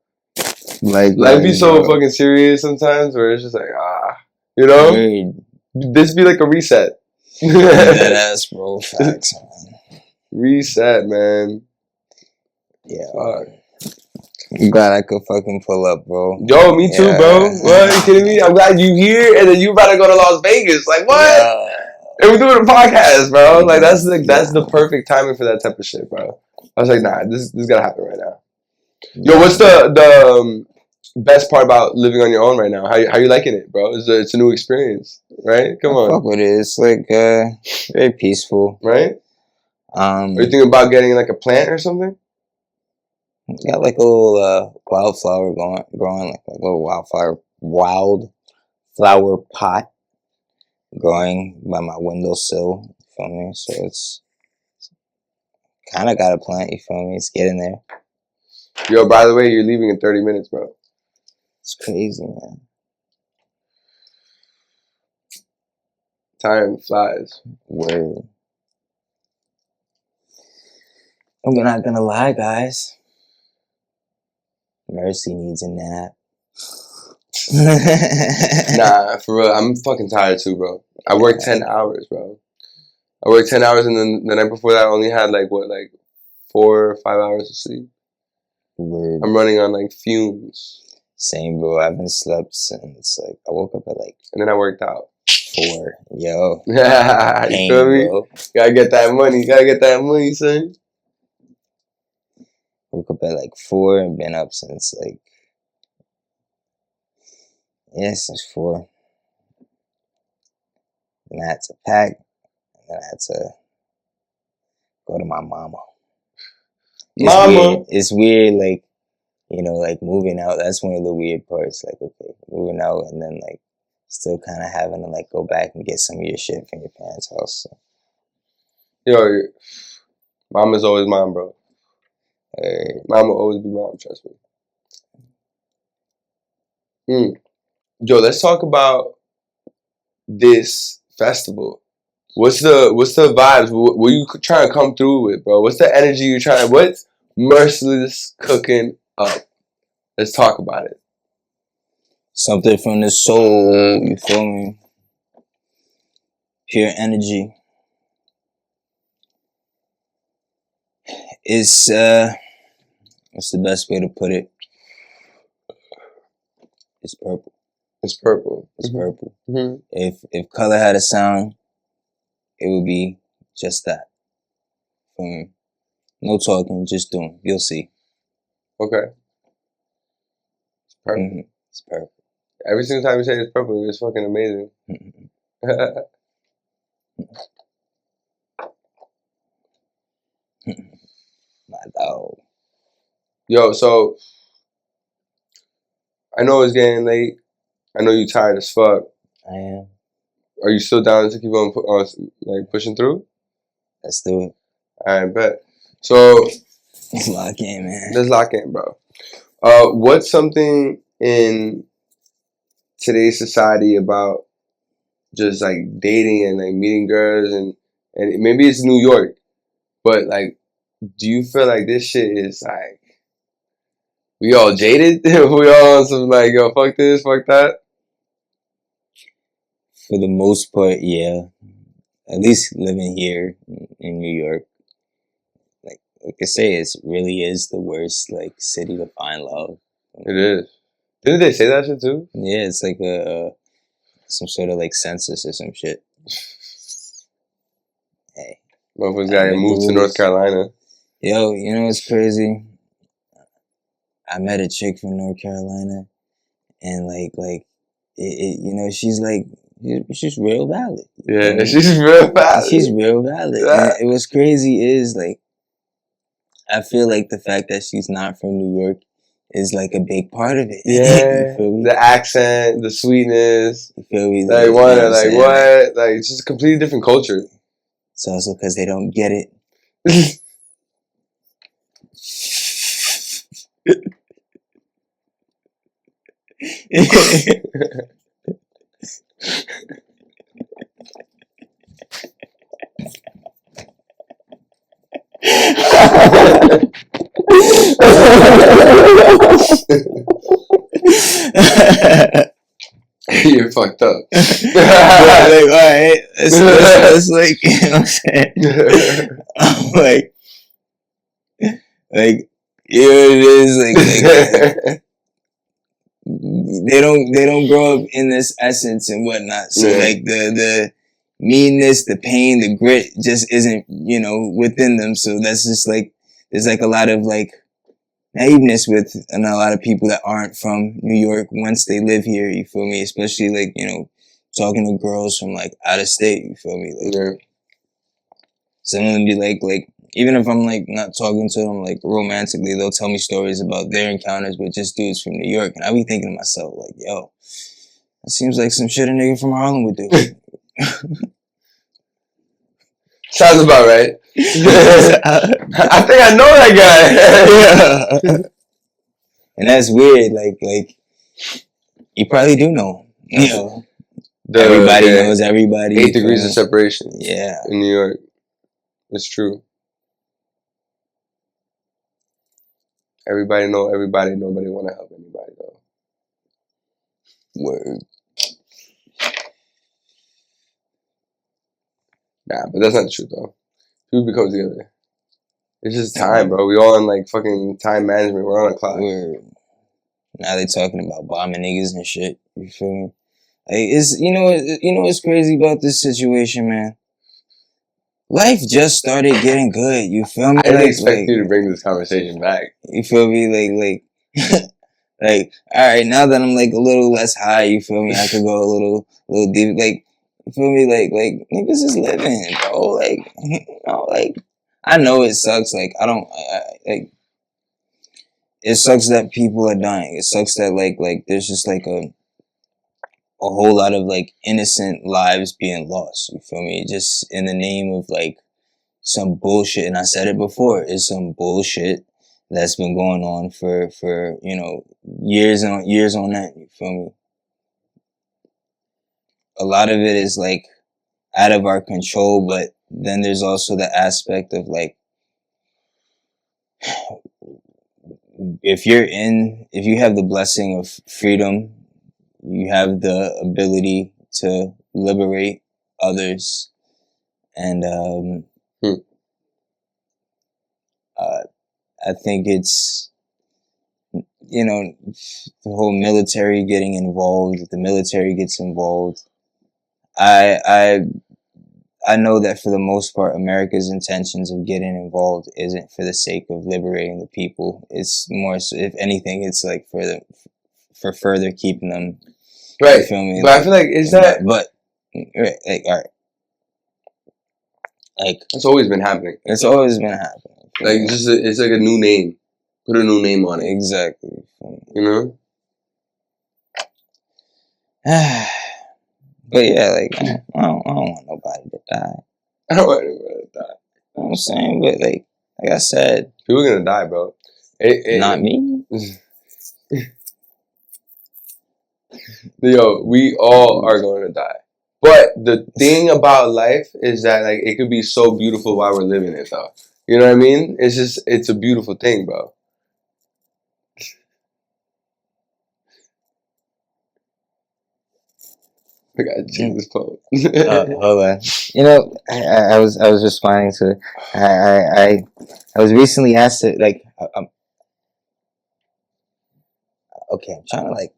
Like life be so fucking serious sometimes, where it's just like you know. This be like a reset. That ass, bro. Facts, man. Reset, man. Yeah. I'm glad I could fucking pull up, bro. Yo, me too, bro. What? Are you kidding me? I'm glad you here, and then you about to go to Las Vegas. Like what? Yeah. And we're doing a podcast, bro. Like that's the perfect timing for that type of shit, bro. I was like, nah, this gotta happen right now. Yo, what's the best part about living on your own right now? How you liking it, bro? It's a new experience, right? Come on. Fuck with it. It's like very peaceful, right? Are you thinking about getting like a plant or something? Got like a little wildflower growing, like a little wildflower pot growing by my windowsill. You feel me? So it's kind of got a plant. You feel me? It's getting there. Yo, by the way, you're leaving in 30 minutes, bro. It's crazy, man. Time flies. Word. I'm not gonna lie, guys. Mercy needs a nap. Nah, for real. I'm fucking tired too, bro. I worked 10 hours, bro. I worked 10 hours, and then the night before that, I only had like 4 or 5 hours of sleep. Word. I'm running on like fumes. Same, bro. I haven't slept since like I woke up at like. And then I worked out. 4. Yo. You feel me? Bro. Gotta get that money. Gotta get that money, son. Woke up at like 4 and been up since like. Yeah, since 4. Then I had to pack. And then I had to go to my mama. It's weird, like, you know, like moving out. That's one of the weird parts. Like, okay, moving out and then like still kind of having to like go back and get some of your shit from your parents' house. So. Yo, mom is always mom, bro. Mom will always be mom. Trust me. Yo, let's talk about this festival. What's the vibes? What you trying to come through with, bro? What's the energy you trying? What's MERCILE cooking up? Let's talk about it. Something from the soul, you feel me? Pure energy. It's what's the best way to put it? it's purple. It's purple. It's purple. Mm-hmm. If color had a sound, it would be just that. No talking, just doing. You'll see. Okay. It's purple. Mm-hmm. It's purple. Every single time you say it's purple, it's fucking amazing. My dog. Yo, so I know it's getting late. I know you tired as fuck. I am. Are you still down to keep on like pushing through? Let's do it. I bet. So Let's lock in, man. let's lock in, bro. What's something in today's society about just like dating and like meeting girls and maybe it's New York, but like, do you feel like this shit is like we all jaded? We all on some like, yo, fuck this, fuck that? For the most part, yeah. At least living here in New York. Like I say, it really is the worst like city to find love. It is. Didn't they say that shit too? Yeah, it's like some sort of like census or some shit. Hey. Motherfuckers gotta move to North Carolina. Yo, you know what's crazy? I met a chick from North Carolina, and like you know, she's like, she's real valid. Yeah, she's real valid. She's real valid. Yeah. And what's crazy is like, I feel like the fact that she's not from New York is like a big part of it. Yeah, You feel me? the accent, the sweetness. You feel me? Like You know what? I'm Like saying? what? Like it's just a completely different culture. It's also because they don't get it. You're fucked up. Like, alright, it's like, you know what I'm saying? I'm like, you know what it is? Like they don't grow up in this essence and whatnot. So like the meanness, the pain, the grit just isn't, you know, within them. So that's just like, there's like a lot of like naiveness with and a lot of people that aren't from New York once they live here, you feel me? Especially like, you know, talking to girls from like out of state, you feel me? Like some of them be like even if I'm like not talking to them like romantically, they'll tell me stories about their encounters with just dudes from New York, and I be thinking to myself like, yo, that seems like some shit a nigga from Harlem would do. Sounds about right. I think I know that guy. Yeah. And that's weird. Like you probably do know him. You know, everybody knows everybody. 8 degrees of separation. Yeah, in New York, it's true. Everybody know everybody. Nobody want to help anybody though. word. Nah, but that's not the truth though. People become together. It's just time, bro. We all in like fucking time management. We're on a clock. Word. Now they talking about bombing niggas and shit. You feel me? Like it's you know what's crazy about this situation, man. Life just started getting good. You feel me? I didn't expect you to bring this conversation back. You feel me? Like like all right. Now that I'm like a little less high, you feel me? I could go a little deep. Like you feel me? Like niggas is living, bro. Like you know, like I know it sucks. Like I don't like. It sucks that people are dying. It sucks that like there's just like a whole lot of like innocent lives being lost. You feel me? Just in the name of like some bullshit. And I said it before. It's some bullshit that's been going on for you know years on end. You feel me? A lot of it is like out of our control, but then there's also the aspect of like if you have the blessing of freedom, you have the ability to liberate others, and I think it's you know, the whole military getting involved. If the military gets involved, I know that for the most part, America's intentions of getting involved isn't for the sake of liberating the people. It's more, so, if anything, it's like for further keeping them. Right. You feel me? But I feel like is that. But right, like, all right. Like, It's always been happening. It's always been happening. Like, it's like a new name. Put a new name on it. Exactly. You know? But yeah, like, I don't want nobody to die. I don't want anybody to die. You know what I'm saying? But like I said, people are gonna die, bro. Not me. Yo, we all are going to die. But the thing about life is that like it could be so beautiful while we're living it, though. You know what I mean? It's a beautiful thing, bro. I gotta change this phone. Hold on. You know, I was responding to. I was recently asked to like. Okay, I'm trying to like.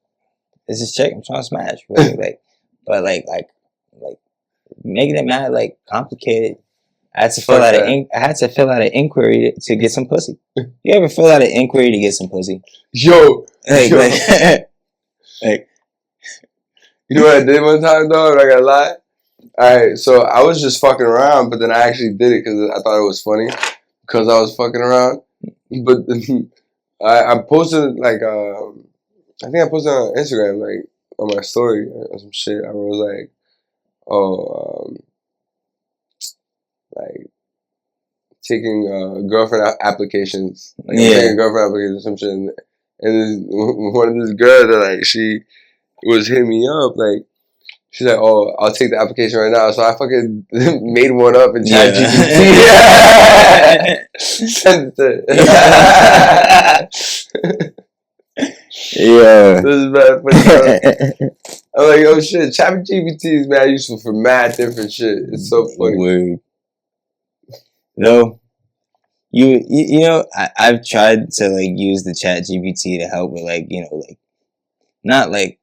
This is chick. I'm trying to smash, really, like, but like making it mad like complicated. I had to fill out an inquiry to get some pussy. You ever fill out an inquiry to get some pussy? Yo, like. You know what I did one time, though? I'm not gonna lie. Alright, so I was just fucking around, but then I actually did it because I thought it was funny. Because I was fucking around. But I posted, like, I think I posted on Instagram, like, on my story or some shit. I was like, like, taking girlfriend applications. Like, taking girlfriend applications or some shit. And then one of these girls, that, like, she was hitting me up, like, she's like, oh, I'll take the application right now. So I fucking made one up in ChatGPT. Sent it. Yeah. This is bad funny. I'm like, oh shit, ChatGPT is mad useful for mad different shit. It's so funny. Word. No. You know, I've tried to like use the ChatGPT to help with like, you know, like not like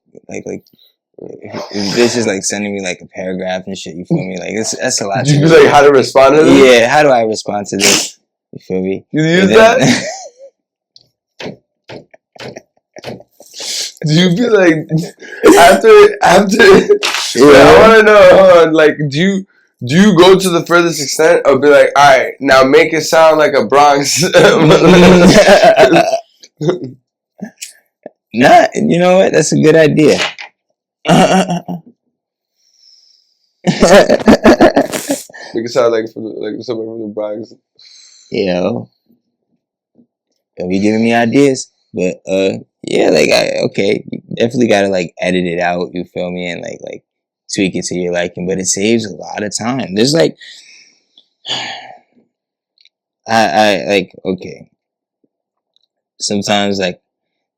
this is like sending me like a paragraph and shit, you feel me? Like that's a lot. Did you be like how to respond to this? Yeah, how do I respond to this? You feel me? You use that? Do you feel like after I wanna know, like do you go to the furthest extent or be like, alright, now make it sound like a Bronx? Nah, you know what? That's a good idea. Make it sound like someone from the Bronx. Yo, you'll be giving me ideas, but yeah, like you definitely gotta like edit it out. You feel me? And like tweak it to your liking, but it saves a lot of time. There's like, I like okay. Sometimes like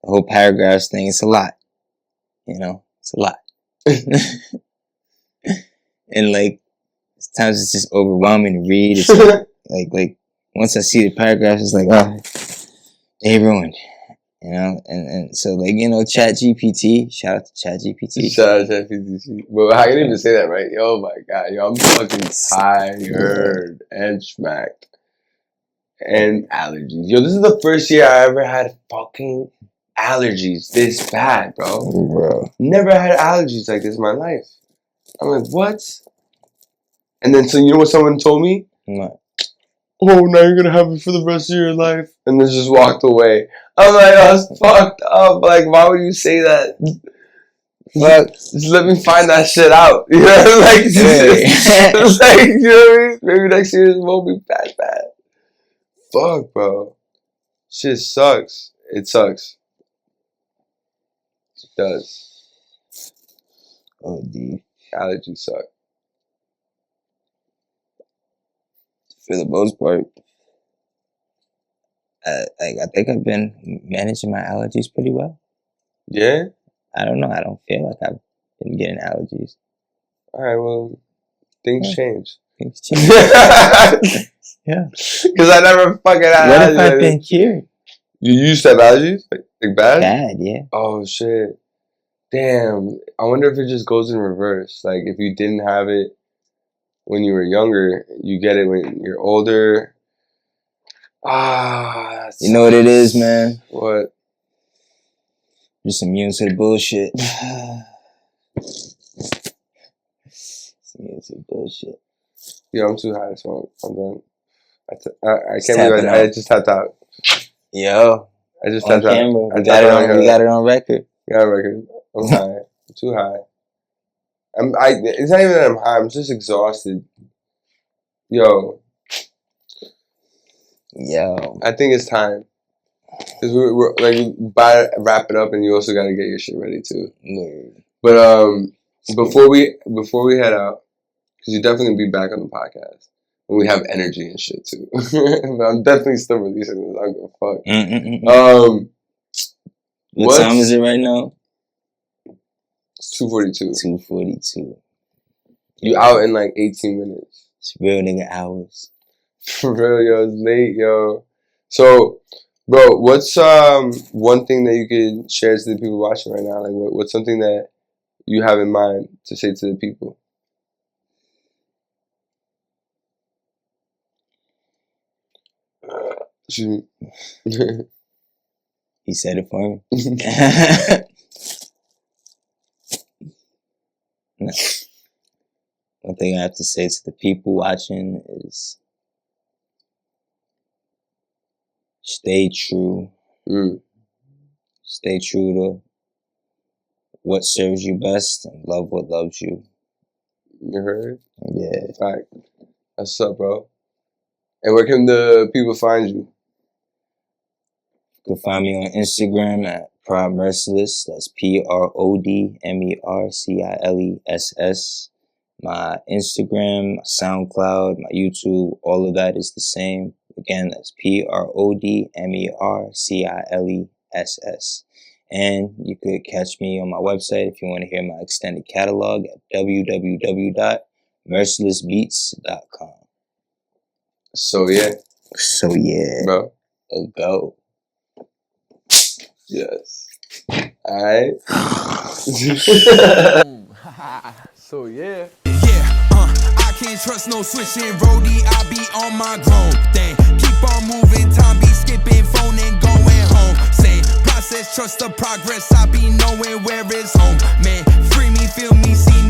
the whole paragraphs thing, it's a lot. You know, it's a lot. And like sometimes it's just overwhelming to read. It's like once I see the paragraphs, it's like, oh, they ruined. You know, and so like, you know, ChatGPT, shout out to ChatGPT. Shout out to ChatGPT. But I can't even say that, right? Oh my god, yo, I'm fucking tired and smacked. And allergies. Yo, this is the first year I ever had fucking allergies this bad, bro. Never had allergies like this in my life. I'm like, what? And then, so you know what someone told me? What? Oh, now you're gonna have it for the rest of your life. And then just walked away. I'm like, oh, that's fucked up. Like, why would you say that? Like, just let me find that shit out. You know, like, just, like, you know what I mean? Maybe next year it won't be bad. Fuck, bro. Shit sucks. It sucks. It does. Oh, dude. Allergies suck. For the most part, I think I've been managing my allergies pretty well. Yeah? I don't know. I don't feel like I've been getting allergies. Alright, well, things change. Things change. Yeah. Because I never fucking had allergies. What if I've been cured? You used to have allergies? Like, Like bad? Bad, yeah. Oh shit. Damn. I wonder if it just goes in reverse. Like if you didn't have it when you were younger, you get it when you're older. You know what it is, man? What? Just immune to the bullshit. Immune to the bullshit. Yo, I'm too high to smoke. I'm done. I can't believe I just tapped out. Yo. I just On tapped camera. out. We got it on record. Yeah, record. I'm high. I'm too high. It's not even that I'm high. I'm just exhausted. Yo. I think it's time. Because we're like, wrap it up, and you also got to get your shit ready too. But before we head out, because you definitely be back on the podcast, and we have energy and shit too. But I'm definitely still releasing this. I don't give a fuck. What time is it right now? It's 2:42. 2:42. You out in like 18 minutes. It's real nigga hours. For real, yo. It's late, yo. So, bro, what's one thing that you could share to the people watching right now? Like, what's something that you have in mind to say to the people? Excuse me. He said it for me. No. One thing I have to say to the people watching is stay true. Stay true to what serves you best and love what loves you. You heard? Yeah. Fact. That's what's up, bro. And where can the people find you? You can find me on Instagram at ProdMerciless. That's PRODMERCILESS. My Instagram, my SoundCloud, my YouTube, all of that is the same. Again, that's PRODMERCILESS. And you could catch me on my website if you want to hear my extended catalog at www.mercilessbeats.com. So yeah, bro, go. Yes. Alright. So yeah. I can't trust no switching roadie. I be on my grown thing. Keep on moving, time be skipping, phone and going home. Same process, trust the progress. I be knowing where it's home. Man, free me, feel me, see me.